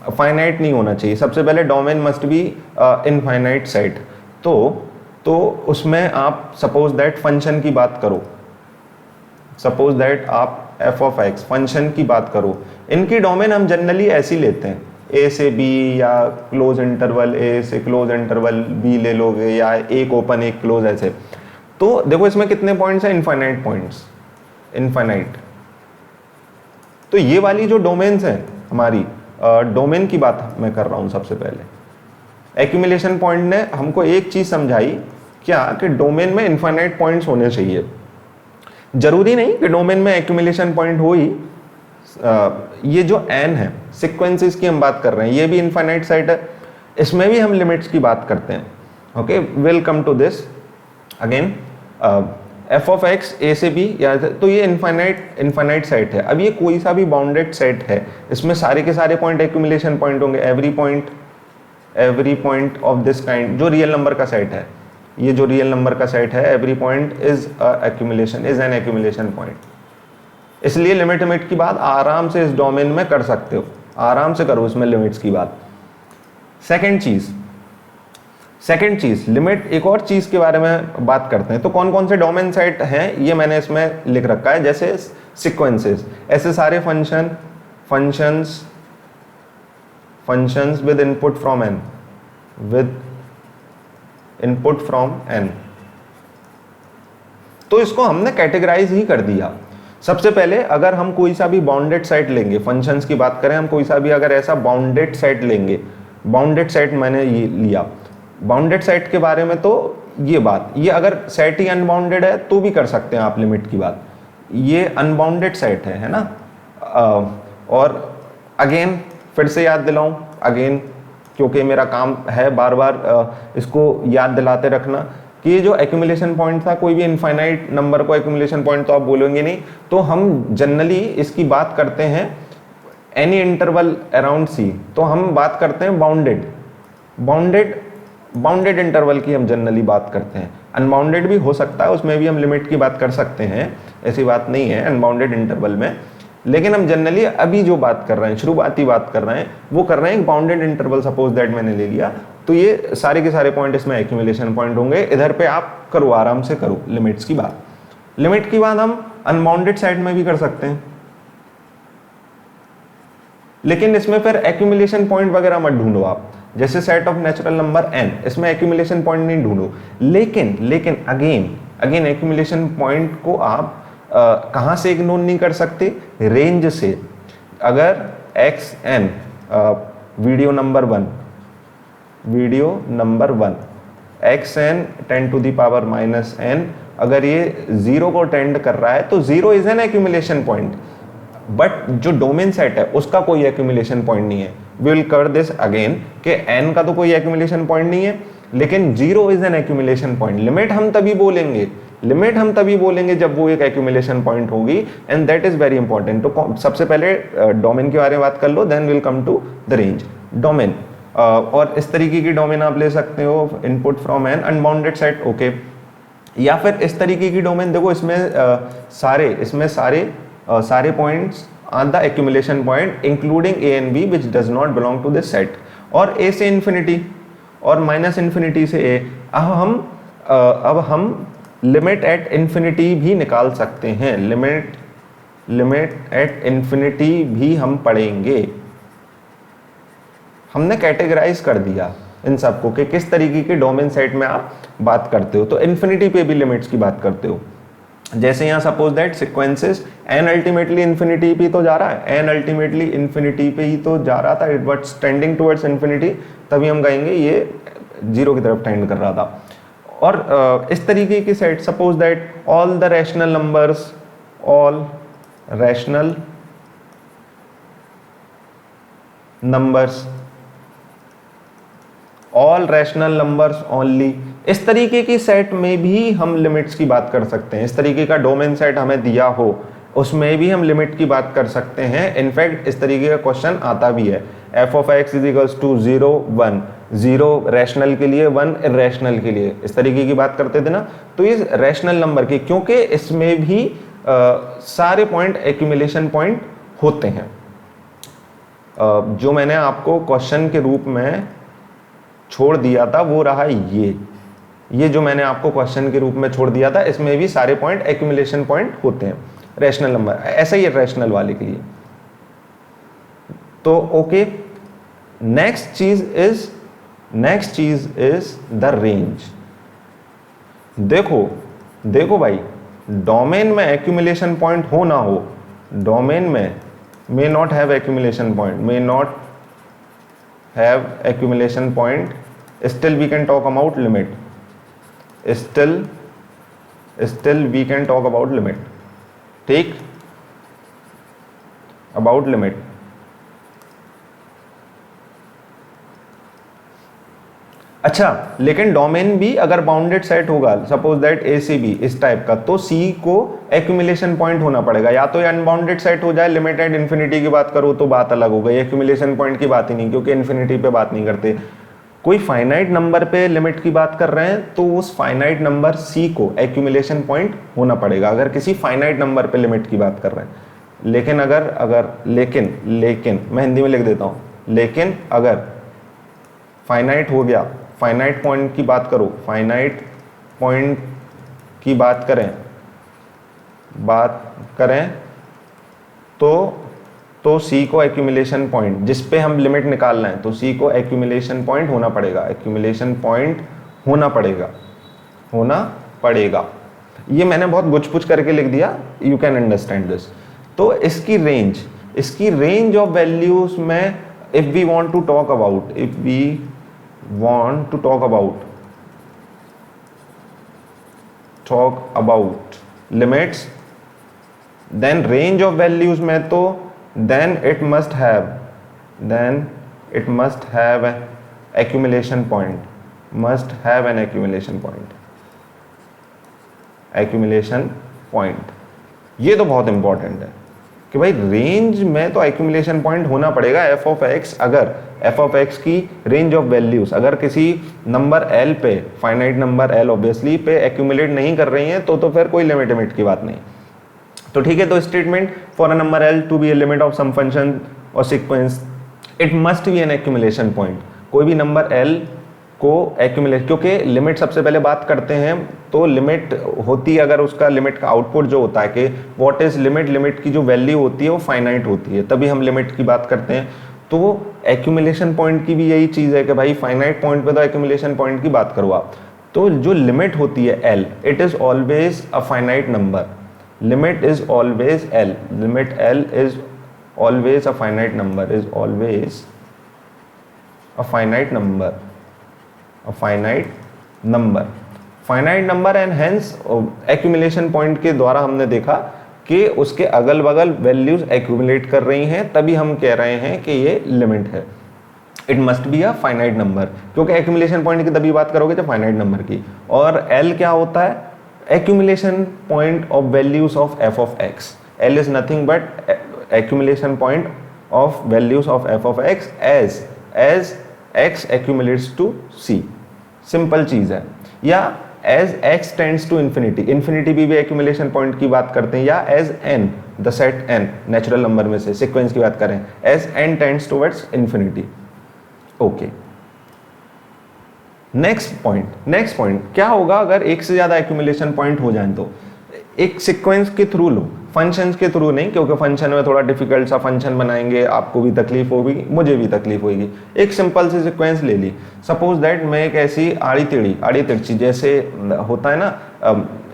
Speaker 1: फाइनाइट नहीं होना चाहिए। सबसे पहले domain must be infinite set. तो उसमें आप सपोज दैट फंक्शन की बात करो, सपोज दैट आप f(x) फंक्शन की बात करो, इनकी डोमेन हम जनरली ऐसी लेते हैं, a से b या क्लोज इंटरवल a से क्लोज इंटरवल b ले लोगे, या एक ओपन एक क्लोज, ऐसे। तो देखो इसमें कितने पॉइंट्स हैं? Infinite points, infinite. तो ये वाली जो डोमेन्स हैं हमारी, डोमेन की बात मैं कर रहा हूं। सबसे पहले एक्यूमुलेशन पॉइंट ने हमको एक चीज समझाई, क्या कि डोमेन में इनफाइनाइट पॉइंट्स होने चाहिए। जरूरी नहीं कि डोमेन में एक्यूमुलेशन पॉइंट हो ही। ये जो n है, सीक्वेंसेस की हम बात कर रहे हैं, ये भी इनफाइनाइट सेट है, इसमें भी हम लिमिट्स की बात करते हैं। Okay, will come to this again. f(x) a से b, या तो ये इनफाइनाइट सेट है। अब ये कोई सा भी बाउंडेड सेट है, इसमें सारे के सारे पॉइंट एक्यूमुलेशन पॉइंट होंगे। Every point of this kind, जो रियल नंबर का सेट है, ये जो रियल नंबर का सेट है, every point is an accumulation point. इसलिए लिमिट की बात आराम से इस डोमेन में कर सकते हो, आराम से करो इसमें लिमिट्स की बात। सेकंड चीज लिमिट, एक और चीज के बारे में बात करते हैं। तो कौन कौन से डोमेन सेट हैं ये मैंने इसमें लिख रखा है, जैसे सीक्वेंसेस, ऐसे सारे functions with input from n, तो इसको हमने कैटेगराइज ही कर दिया। सबसे पहले अगर हम कोई सा भी बाउंडेड सेट लेंगे, फंक्शंस की बात करें, हम कोई सा भी अगर ऐसा बाउंडेड सेट लेंगे, बाउंडेड सेट मैंने ये लिया, बाउंडेड सेट के बारे में तो ये बात, ये अगर सेट ही अनबाउंडेड है तो भी कर सकते हैं आप लिमिट की बात। ये अनबाउंडेड सेट है ना। और अगेन फिर से याद दिलाऊं, अगेन क्योंकि मेरा काम है बार बार इसको याद दिलाते रखना कि ये जो एक्यूमुलेशन पॉइंट था, कोई भी इनफाइनाइट नंबर को एक्यूमुलेशन पॉइंट तो आप बोलेंगे नहीं, तो हम जनरली इसकी बात करते हैं एनी इंटरवल अराउंड c, तो हम बात करते हैं बाउंडेड बाउंडेड इंटरवल की हम जनरली बात करते हैं। अनबाउंडेड भी हो सकता है, उसमें भी हम लिमिट की बात कर सकते हैं, ऐसी बात नहीं है अनबाउंडेड इंटरवल में, लेकिन हम जनरली अभी जो बात कर रहे हैं, शुरुआती बात कर रहे हैं, वो कर रहे हैं एक बाउंडेड इंटरवल सपोज दैट मैंने ले लिया, तो ये सारे के सारे पॉइंट इसमें एक्यूमुलेशन पॉइंट होंगे। इधर पे आप करो, आराम से करो लिमिट्स की बात। लिमिट की बात हम अनबाउंडेड साइड में भी कर सकते हैं, लेकिन इसमें फिर एक्यूमुलेशन पॉइंट वगैरह मत ढूंढो आप, जैसे set of natural number n, इसमें एक्यूमुलेशन पॉइंट नहीं ढूंढो। लेकिन अगेन एक्यूमुलेशन पॉइंट को आप कहां से इग्नोर नहीं कर सकते, रेंज से। अगर xn video number 1 xn 10 to the power minus n, अगर ये 0 को टेंड कर रहा है तो 0 is an accumulation point, but जो डोमेन सेट है उसका कोई एक्यूमुलेशन पॉइंट नहीं है। We will cover this again कि n का तो कोई एक्यूमुलेशन पॉइंट नहीं है, लेकिन 0 is an accumulation point. Limit हम तभी बोलेंगे जब वो एक एक्यूमुलेशन पॉइंट होगी, and that is very important. तो सबसे पहले डोमेन के बारे में बात कर लो, then will come to the range. Domain, और इस तरीके की डोमेन आप ले सकते हो, input from an unbounded set, okay. या फिर इस तरीके की डोमेन, देखो इसमें सारे points are the accumulation point including A and B which does not belong to this set, और ए से इन्फिनिटी और माइनस इन्फिनिटी से ए। अब हम लिमिट एट इन्फिनिटी भी निकाल सकते हैं, लिमिट एट इन्फिनिटी भी हम पढ़ेंगे। हमने कैटेगराइज कर दिया इन सबको कि किस तरीके के डोमेन सेट में आप बात करते हो। तो इन्फिनिटी पे भी लिमिट्स की बात करते हो, जैसे यहाँ suppose that sequences n ultimately infinity पे तो जा रहा है, n अल्टीमेटली इन्फिनिटी पे ही तो जा रहा था, it was tending towards infinity, तभी हम कहेंगे ये 0 की तरफ टेंड कर रहा था। और इस तरीके की set, suppose that all rational numbers only, इस तरीके की सेट में भी हम लिमिट्स की बात कर सकते हैं। इस तरीके का डोमेन सेट हमें दिया हो, उसमें भी हम लिमिट की बात कर सकते हैं। इनफैक्ट इस तरीके का क्वेश्चन आता भी है, f of x is equals to 0 1, 0 rational के लिए, 1 इरेशनल के लिए, इस तरीके की बात करते थे ना। तो इस रैशनल नंबर की, क्योंकि इसमें भी सारे पॉइंट एक्यूमुलेशन पॉइंट होते हैं। जो मैंने आपको क्वेश्चन के रूप में छोड़ दिया था वो रहा ये जो मैंने आपको क्वेश्चन के रूप में छोड़ दिया था, इसमें भी सारे पॉइंट एक्यूमुलेशन पॉइंट होते हैं, रैशनल नंबर, ऐसा ही है रैशनल वाले के लिए। तो ओके, नेक्स्ट चीज इज द रेंज। देखो भाई, डोमेन में एक्यूमुलेशन पॉइंट हो ना हो, डोमेन में may not have accumulation point, still we can talk about limit, still we can talk about limit, ठीक, about limit। अच्छा, लेकिन डोमेन भी अगर बाउंडेड सेट होगा, suppose that A C B इस टाइप का, तो सी को एक्यूमुलेशन पॉइंट होना पड़ेगा। या तो ये अनबाउंडेड सेट हो जाए, लिमिटेड इन्फिनिटी की बात करो तो बात अलग हो गई, एक्यूमुलेशन पॉइंट की बात ही नहीं, क्योंकि इन्फिनिटी पे बात नहीं करते। कोई फाइनाइट नंबर पे लिमिट की बात कर रहे हैं तो उस फाइनाइट नंबर सी को एक्यूमुलेशन पॉइंट होना पड़ेगा, अगर किसी फाइनाइट नंबर पे लिमिट की बात कर रहे हैं। लेकिन लेकिन मैं हिंदी में लिख देता हूँ, लेकिन अगर फाइनाइट हो गया, फाइनाइट पॉइंट की बात करो, फाइनाइट पॉइंट की बात करें तो सी को एक्यूमुलेशन पॉइंट, जिस पे हम लिमिट निकाल रहे हैं, तो सी को एक्यूमुलेशन पॉइंट होना पड़ेगा, एक्यूमुलेशन पॉइंट होना पड़ेगा। ये मैंने बहुत गुछ-पुछ करके लिख दिया, यू कैन अंडरस्टैंड दिस। तो इसकी रेंज ऑफ वैल्यूज में if we want to talk about limits, then range of values में तो then it must have an accumulation point, ये तो बहुत इंपॉर्टेंट है कि भाई रेंज में तो एक्यूमुलेशन पॉइंट होना पड़ेगा एफ ऑफ एक्स, अगर एफ ऑफ एक्स की रेंज ऑफ वैल्यूज अगर किसी नंबर एल पे, फाइनाइट नंबर एल ऑब्वियसली पे एक्यूमुलेट नहीं कर रही हैं तो फिर कोई लिमिट की बात नहीं। तो ठीक है, तो statement for a number L to be a limit of some function और sequence it must be an accumulation point. कोई भी नंबर एल को एक्यूमुलेट, क्योंकि लिमिट सबसे पहले बात करते हैं तो लिमिट होती है, अगर उसका लिमिट का आउटपुट जो होता है कि व्हाट इज लिमिट, लिमिट की जो वैल्यू होती है वो फाइनाइट होती है, तभी हम लिमिट की बात करते हैं। तो एक्यूमुलेशन पॉइंट की भी यही चीज़ है कि भाई फाइनाइट पॉइंट पे तो एक्यूमुलेशन पॉइंट की बात करो आप। तो जो लिमिट होती है L, it is always a finite number, limit is always L, limit L is always a finite number, is always a finite number, a finite number and hence accumulation point के द्वारा हमने देखा कि उसके अगल बगल वैल्यूज एक्यूमुलेट कर रही हैं, तभी हम कह रहे हैं कि ये लिमिट है। It must be a finite number, क्योंकि एक्यूमुलेशन पॉइंट की तभी बात करोगे जब फाइनाइट नंबर की। और एल क्या होता है? Accumulation point of values of F of x. L is nothing but accumulation point of values of f of x as x accumulates to c। Simple चीज है। या as x tends to infinity, infinity भी accumulation point की बात करते हैं, या as n, the set n natural number में से सीक्वेंस की बात करें, as n tends towards infinity। Okay, next point क्या होगा अगर एक से ज्यादा accumulation point हो जाए? तो एक सीक्वेंस के थ्रू लो, फंक्शंस के थ्रू नहीं, क्योंकि फंक्शन में थोड़ा डिफिकल्ट सा फंक्शन बनाएंगे, आपको भी तकलीफ होगी, मुझे भी तकलीफ होगी। एक सिंपल सी सीक्वेंस ले ली, सपोज दैट मैं एक ऐसी आड़ी तिरछी जैसे होता है ना,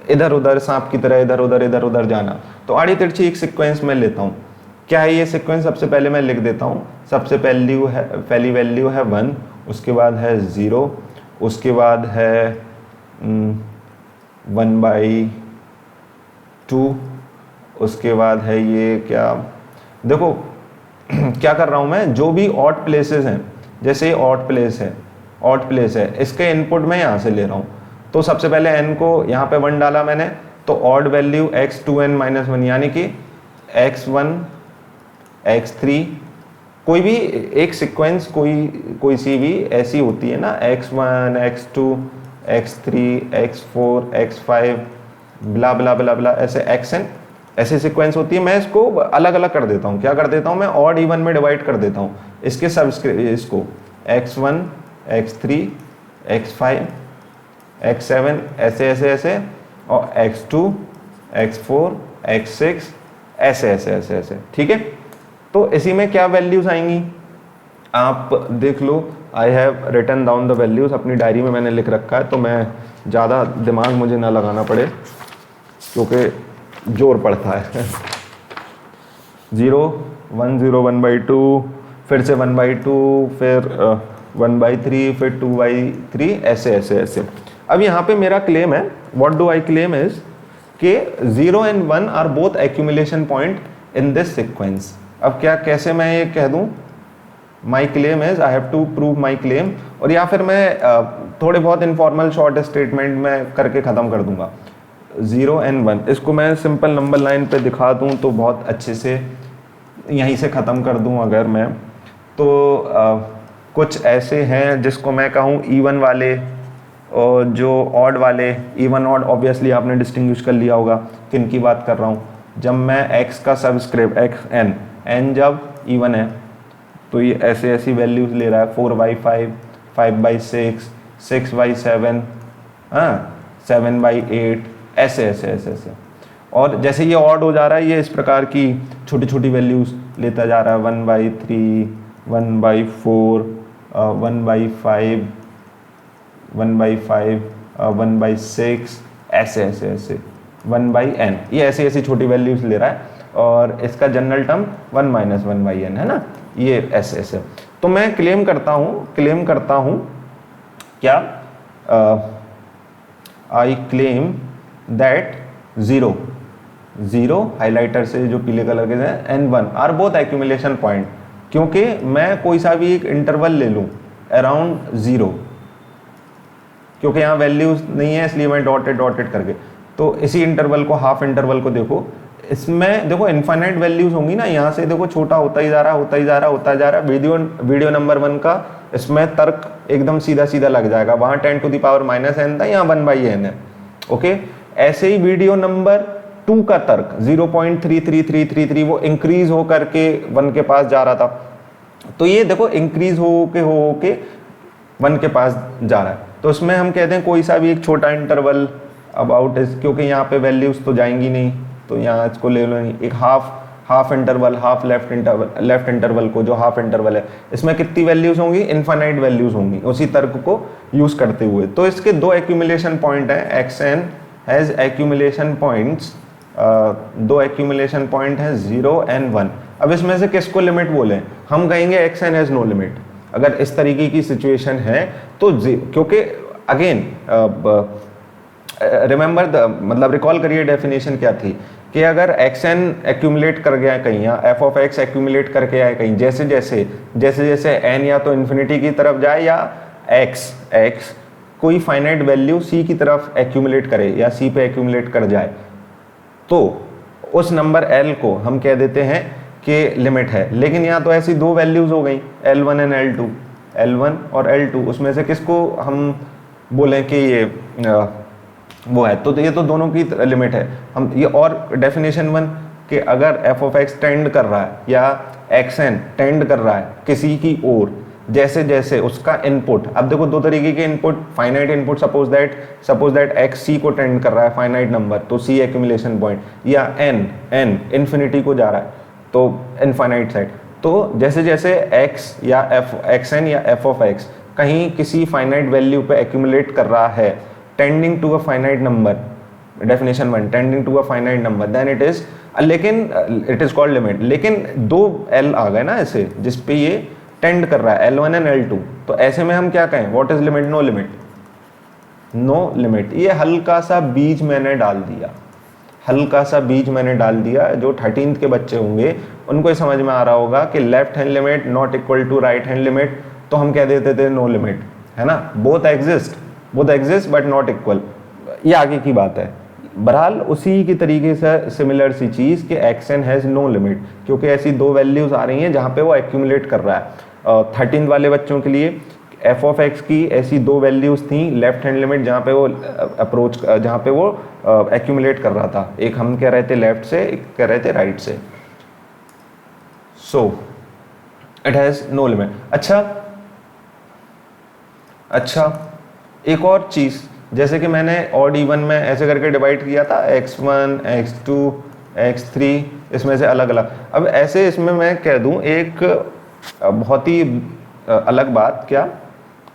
Speaker 1: इधर उधर सांप की तरह इधर उधर जाना, तो आड़ी तिरछी एक सीक्वेंस में लेता हूँ। क्या है ये सीक्वेंस? सबसे पहले मैं लिख देता हूँ। सबसे पहली वैल्यू है 1, उसके बाद है 0, उसके बाद है 1/2, उसके बाद है ये क्या, देखो क्या कर रहा हूं मैं, जो भी ऑड प्लेसेस हैं, जैसे ऑड प्लेस है, इसके इनपुट मैं यहां से ले रहा हूं। तो सबसे पहले n को यहां पे 1 डाला मैंने, तो ऑड वैल्यू x2n-1 यानी कि x1 x3, कोई भी एक सीक्वेंस कोई सी भी ऐसी होती है ना, x1 x2 x3 x4 x5 ब्ला ब्ला ब्ला ब्ला, ऐसे xn ऐसी सीक्वेंस होती है। मैं इसको अलग अलग कर देता हूँ। क्या कर देता हूँ मैं? ऑड इवन में डिवाइड कर देता हूँ इसके सबस्क्रिप्ट, इसको x1 x3 x5 x7 ऐसे, और x2 x4 x6 ऐसे, ठीक है। तो इसी में क्या वैल्यूज आएंगी आप देख लो। I have written down the values, अपनी डायरी में मैंने लिख रखा है, तो मैं ज़्यादा दिमाग मुझे ना लगाना पड़े क्योंकि जोर पड़ता है। 0 1 0 1/2, फिर से 1/2, फिर 1/3, फिर 2/3, ऐसे। अब यहाँ पे मेरा क्लेम है, what do I claim is कि 0 and 1 are both accumulation point in this sequence. अब कैसे मैं ये कह दूँ? My claim is, I have to prove my claim, और या फिर मैं थोड़े बहुत इनफॉर्मल शॉर्ट स्टेटमेंट में करके ख़त्म कर दूंगा। 0 and 1, इसको मैं सिंपल नंबर लाइन पे दिखा दूं तो बहुत अच्छे से यहीं से ख़त्म कर दूं अगर मैं, तो कुछ ऐसे हैं जिसको मैं कहूँ इवन वाले, और जो ऑड वाले, इवन ऑड ऑब्वियसली आपने डिस्टिंग्विश कर लिया होगा किन की बात कर रहा हूँ। जब मैं x का सबस्क्रिप्ट n जब इवन है तो ये ऐसी वैल्यूज ले रहा है, 4/5 5/6 6/7, हाँ 7/8, ऐसे। और जैसे ये ऑड हो जा रहा है, ये इस प्रकार की छोटी वैल्यूज लेता जा रहा है, 1/3 1/4 1/5 1/6 ऐसे 1/n, ये ऐसी छोटी वैल्यूज ले रहा है, और इसका जनरल टर्म 1 - 1/n है ना, ये ऐसे। तो मैं क्लेम करता हूँ क्या, आई क्लेम दैट 0 हाइलाइटर से जो पीले कलर के हैं and 1 are both accumulation point, क्योंकि मैं कोई सा भी एक इंटरवल ले लूँ अराउंड 0, क्योंकि यहाँ वैल्यूज नहीं है इसलिए मैं डॉटेड करके, तो इसी इंटरवल को, हाफ इंटरवल को देखो, इसमें देखो इनफाइनाइट वैल्यूज होंगी ना, यहाँ से देखो छोटा होता ही जा रहा होता ही जा रहा होता जा रहा। वीडियो नंबर 1 का इसमें तर्क एकदम सीधा सीधा लग जाएगा, वहाँ 10 टू द पावर -n था, यहाँ 1/n है। ओके, ऐसे ही वीडियो नंबर 2 का तर्क 0.33333 वो इंक्रीज हो करके 1 के पास जा रहा था। तो ये देखो इंक्रीज हो के 1 के पास जा रहा है। तो उसमें हम कहते हैं कोई सा भी एक छोटा इंटरवल अबाउट इस, क्योंकि यहाँ पे वैल्यूज तो जाएंगी नहीं, तो यहाँ इसको ले लो नहीं, एक half interval, half left interval को जो हाफ इंटरवल है, इसमें कितनी वैल्यूज होंगी, इनफाइनाइट वैल्यूज होंगी उसी तर्क को यूज करते हुए। तो इसके 2 एक्यूमुलेशन पॉइंट हैं, xn has accumulation points, 2 accumulation point हैं 0 and 1। अब इसमें से किसको लिमिट बोले, हम कहेंगे xn हैज नो लिमिट। अगर इस तरीके की सिचुएशन है तो क्योंकि अगेन रिमेंबर मतलब रिकॉल करिए डेफिनेशन क्या थी कि अगर xn एक्यूमुलेट कर गया कहीं या f of x एक्यूमुलेट करके आए कहीं, जैसे जैसे n या तो इन्फिनिटी की तरफ जाए या x कोई फाइनाइट वैल्यू c की तरफ एक्यूमुलेट करे या c पे एक्यूमुलेट कर जाए, तो उस नंबर l को हम कह देते हैं कि लिमिट है। लेकिन यहाँ तो ऐसी 2 वैल्यूज हो गई L1 and L2, L1 और L2, उसमें से किसको हम बोलें कि ये वो है, तो ये तो दोनों की लिमिट है। हम ये और डेफिनेशन 1 कि अगर f of x टेंड कर रहा है या xn टेंड कर रहा है किसी की ओर, जैसे जैसे उसका इनपुट, अब देखो 2 तरीके के input, finite input, suppose that x c को टेंड कर रहा है फाइनाइट नंबर, तो c एक्यूमुलेशन पॉइंट, या n इन्फिनिटी को जा रहा है तो इनफाइनाइट साइड। तो जैसे जैसे x या xn या f of x कहीं किसी फाइनाइट वैल्यू पे एक्यूमुलेट कर रहा है, tending to a finite number, definition 1, tending to a finite number, then it is, लेकिन इट इज कॉल्ड लिमिट। लेकिन 2 L आ गए ना ऐसे जिसपे ये टेंड कर रहा है, L1 and L2, तो ऐसे में हम क्या कहें, what is limit, no limit, no limit. ये हल्का सा बीज मैंने डाल दिया, जो 13th के बच्चे होंगे उनको समझ में आ रहा होगा कि left hand limit not equal to right hand limit, तो हम कह देते थे नो लिमिट, है ना, both exist but not equal, ये आगे की बात है। बहरहाल उसी की तरीके से सिमिलर सी चीज कि xn हैज नो लिमिट, क्योंकि ऐसी 2 वैल्यूज आ रही हैं जहां पे वो एक्यूमुलेट कर रहा है। 13 वाले बच्चों के लिए f of x की ऐसी 2 वैल्यूज थी, लेफ्ट हैंड लिमिट जहाँ पे वो एक्यूमुलेट कर रहा था, एक हम कह रहे थे लेफ्ट से, एक कह रहे थे राइट से। So it has no limit. अच्छा एक और चीज, जैसे कि मैंने ऑड इवन में ऐसे करके डिवाइड किया था, x1 x2 x3, इसमें से अलग अलग। अब ऐसे इसमें मैं कह दूं एक बहुत ही अलग बात, क्या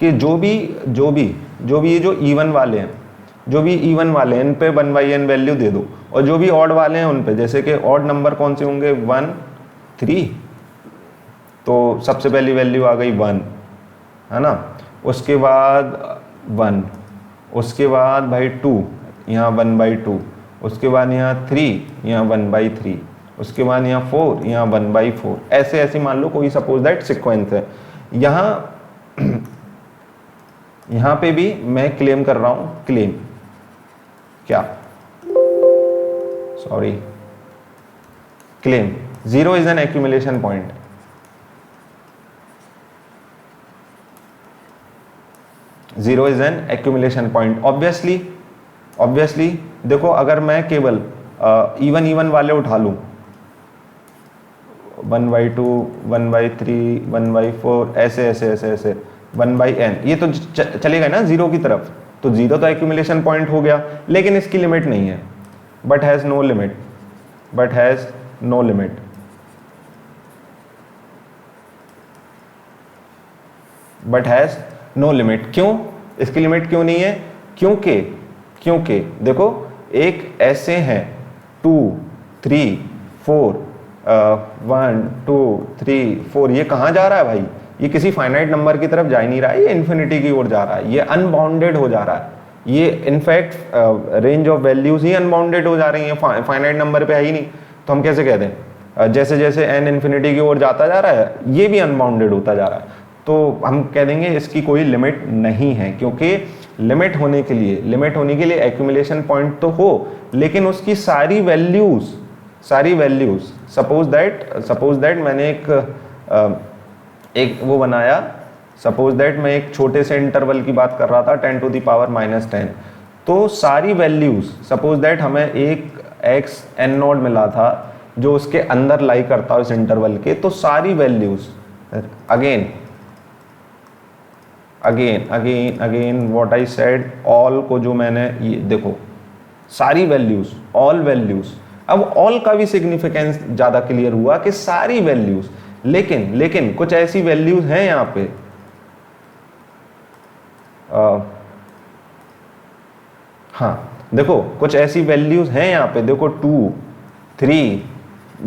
Speaker 1: कि जो भी ये जो इवन वाले हैं, इन पे 1/n वैल्यू दे दो, और जो भी ऑड वाले हैं उन पे, जैसे कि ऑड नंबर कौन से होंगे, 1 3, तो सबसे पहली वैल्यू आ गई 1, है ना, उसके बाद 1, उसके बाद भाई 2, यहाँ 1/2, उसके बाद यहाँ 3, यहाँ 1/3, उसके बाद यहाँ 4, यहाँ 1/4, ऐसे मान लो कोई सपोज दैट सीक्वेंस है। यहाँ पे भी मैं क्लेम कर रहा हूँ, claim 0 is an accumulation point. Obviously देखो, अगर मैं केवल इवन वाले उठा लूं, 1/2, 1/3, 1/4, ऐसे 1/n, ये तो चलेगा ना 0 की तरफ, तो 0 तो एक्यूमुलेशन पॉइंट हो गया, लेकिन इसकी लिमिट नहीं है, बट हैज नो लिमिट। क्यों इसकी लिमिट क्यों नहीं है, क्योंकि देखो एक ऐसे हैं 2 3 4, 1 2 3 4, ये कहाँ जा रहा है भाई, ये किसी फाइनाइट नंबर की तरफ जा ही नहीं रहा है, ये इन्फिनिटी की ओर जा रहा है, ये अनबाउंडेड हो जा रहा है, ये in fact range of values he unbounded हो जा रही हैं, फाइनाइट नंबर पे है ही नहीं। तो हम कैसे कहते हैं, जैसे जैसे n इन्फिनिटी की ओर जाता जा रहा है, ये भी अनबाउंडेड होता जा रहा है, तो हम कह देंगे इसकी कोई लिमिट नहीं है, क्योंकि लिमिट होने के लिए एक्यूमुलेशन पॉइंट तो हो, लेकिन उसकी सारी सारी वैल्यूज, सपोज दैट मैंने एक वो बनाया, सपोज दैट मैं एक छोटे से इंटरवल की बात कर रहा था 10 टू द पावर -10, तो सारी वैल्यूज, सपोज दैट हमें एक x n नोड मिला था जो उसके अंदर लाई करता है उस इंटरवल के, तो सारी values again what I said, all को जो मैंने ये देखो सारी वैल्यूज, ऑल वैल्यूज, अब ऑल का भी सिग्निफिकेंस ज्यादा क्लियर हुआ कि सारी वैल्यूज, लेकिन कुछ ऐसी वैल्यूज हैं यहाँ पे हाँ देखो कुछ ऐसी वैल्यूज हैं यहाँ पे, देखो 2, 3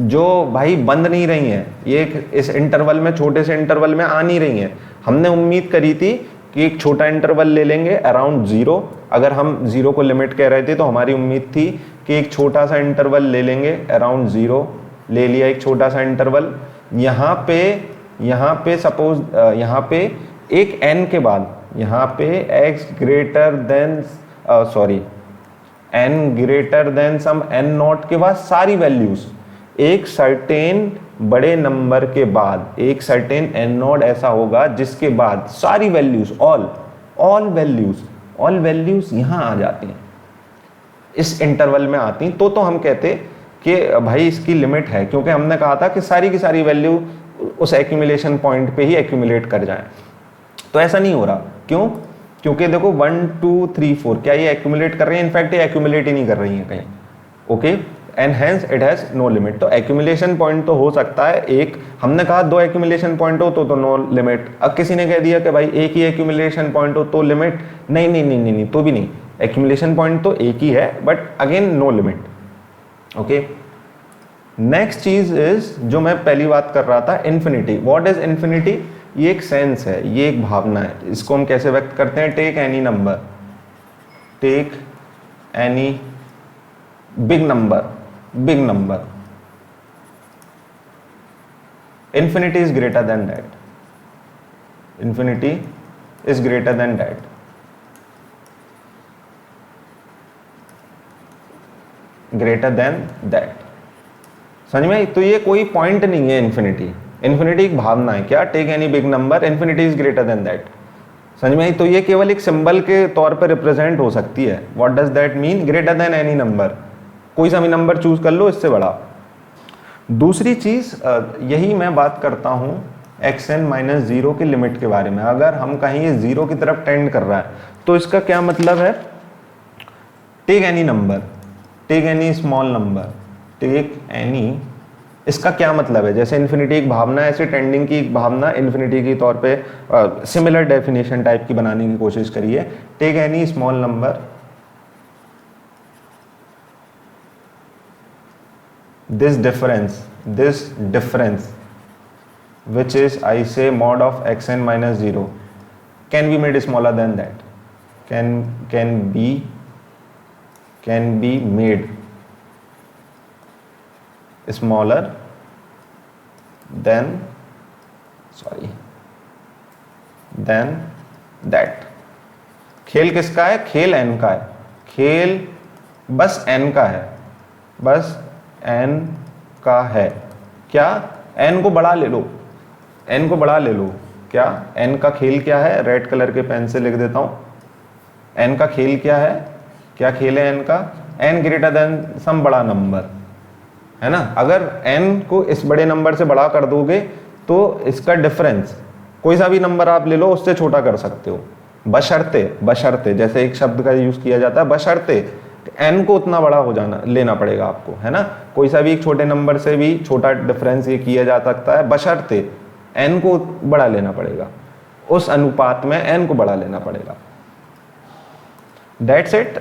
Speaker 1: जो भाई बंद नहीं रही हैं, ये इस इंटरवल में, छोटे से इंटरवल में आ नहीं रही हैं। हमने उम्मीद करी थी कि एक छोटा इंटरवल ले लेंगे अराउंड 0, अगर हम 0 को लिमिट कह रहे थे तो हमारी उम्मीद थी कि एक छोटा सा इंटरवल ले लेंगे अराउंड 0, ले लिया एक छोटा सा इंटरवल। यहाँ पे सपोज यहाँ पे एक n के बाद, यहाँ पे x greater than n greater than some n not के बाद सारी वैल्यूज, एक सर्टेन बड़े नंबर के बाद एक सर्टेन n नॉट ऐसा होगा जिसके बाद सारी वैल्यूज, ऑल वैल्यूज यहाँ आ जाती हैं, इस इंटरवल में आती। तो हम कहते कि भाई इसकी लिमिट है, क्योंकि हमने कहा था कि सारी की सारी वैल्यू उस एक्यूमुलेशन पॉइंट पे ही एक्यूमुलेट कर जाए। तो ऐसा नहीं हो रहा, क्यों? क्योंकि देखो 1 2 3 4 क्या ये एक्यूमुलेट कर रही है? इनफैक्ट ये एक्यूमुलेट ही नहीं कर रही है कहीं, okay, and hence it has no limit. तो एक्यूमुलेशन पॉइंट तो हो सकता है एक, हमने कहा 2 एक्यूमुलेशन पॉइंट हो तो नो लिमिट। अब किसी ने कह दिया कि भाई एक ही एक्यूमुलेशन पॉइंट हो तो लिमिट, नहीं, तो भी नहीं, एक्यूमुलेशन पॉइंट तो एक ही है but again no limit, okay. Next चीज इज जो मैं पहली बात कर रहा था, इन्फिनिटी। What is infinity? ये एक सेंस है, ये एक भावना है। इसको हम कैसे व्यक्त करते हैं? Take any number, take any big number, infinity is greater than that, infinity is greater than that, greater than that। समझ में? तो ये कोई पॉइंट नहीं है इन्फिनिटी एक भावना है। क्या? Take any big number, infinity is greater than that. समझ में? तो ये केवल एक सिंबल के तौर पर रिप्रेजेंट हो सकती है। What does that mean? Greater than any number, कोई सा भी नंबर चूज कर लो इससे बड़ा। दूसरी चीज यही मैं बात करता हूं xn-0 की लिमिट के बारे में। अगर हम कहीं ये 0 की तरफ टेंड कर रहा है तो इसका क्या मतलब है? Take any number, take any small number, take any, इसका क्या मतलब है? जैसे इन्फिनिटी एक भावना है, ऐसे टेंडिंग की एक भावना इन्फिनिटी के तौर पे सिमिलर डेफिनेशन टाइप की बनाने की कोशिश करिए। Take any small number, this difference which is I say mod of xn-0 can be made smaller than that, can be made smaller than that। खेल किसका है? खेल n का है, खेल बस n का है, बस n का है। क्या? n को बढ़ा ले लो, n को बढ़ा ले लो। क्या? n का खेल क्या है? रेड कलर के पेन से लिख देता हूं। n का खेल क्या है? क्या खेल है n का? n ग्रेटर देन सम बड़ा नंबर, है ना। अगर n को इस बड़े नंबर से बड़ा कर दोगे तो इसका डिफरेंस कोई सा भी नंबर आप ले लो उससे छोटा कर सकते हो, बशर्ते, जैसे एक शब्द का यूज किया जाता है, बशर्ते n को उतना बड़ा हो जाना लेना पड़ेगा आपको, है ना। कोई सा भी एक छोटे नंबर से भी छोटा डिफरेंस ये किया जा सकता है, बशर्ते n को बड़ा लेना पड़ेगा, उस अनुपात में n को बड़ा लेना पड़ेगा। That's it.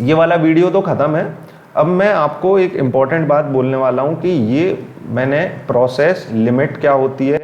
Speaker 1: ये वाला वीडियो तो खत्म है। अब मैं आपको एक इम्पॉर्टेंट बात बोलने वाला हूँ कि ये मैंने प्रोसेस, लिमिट क्या होती है,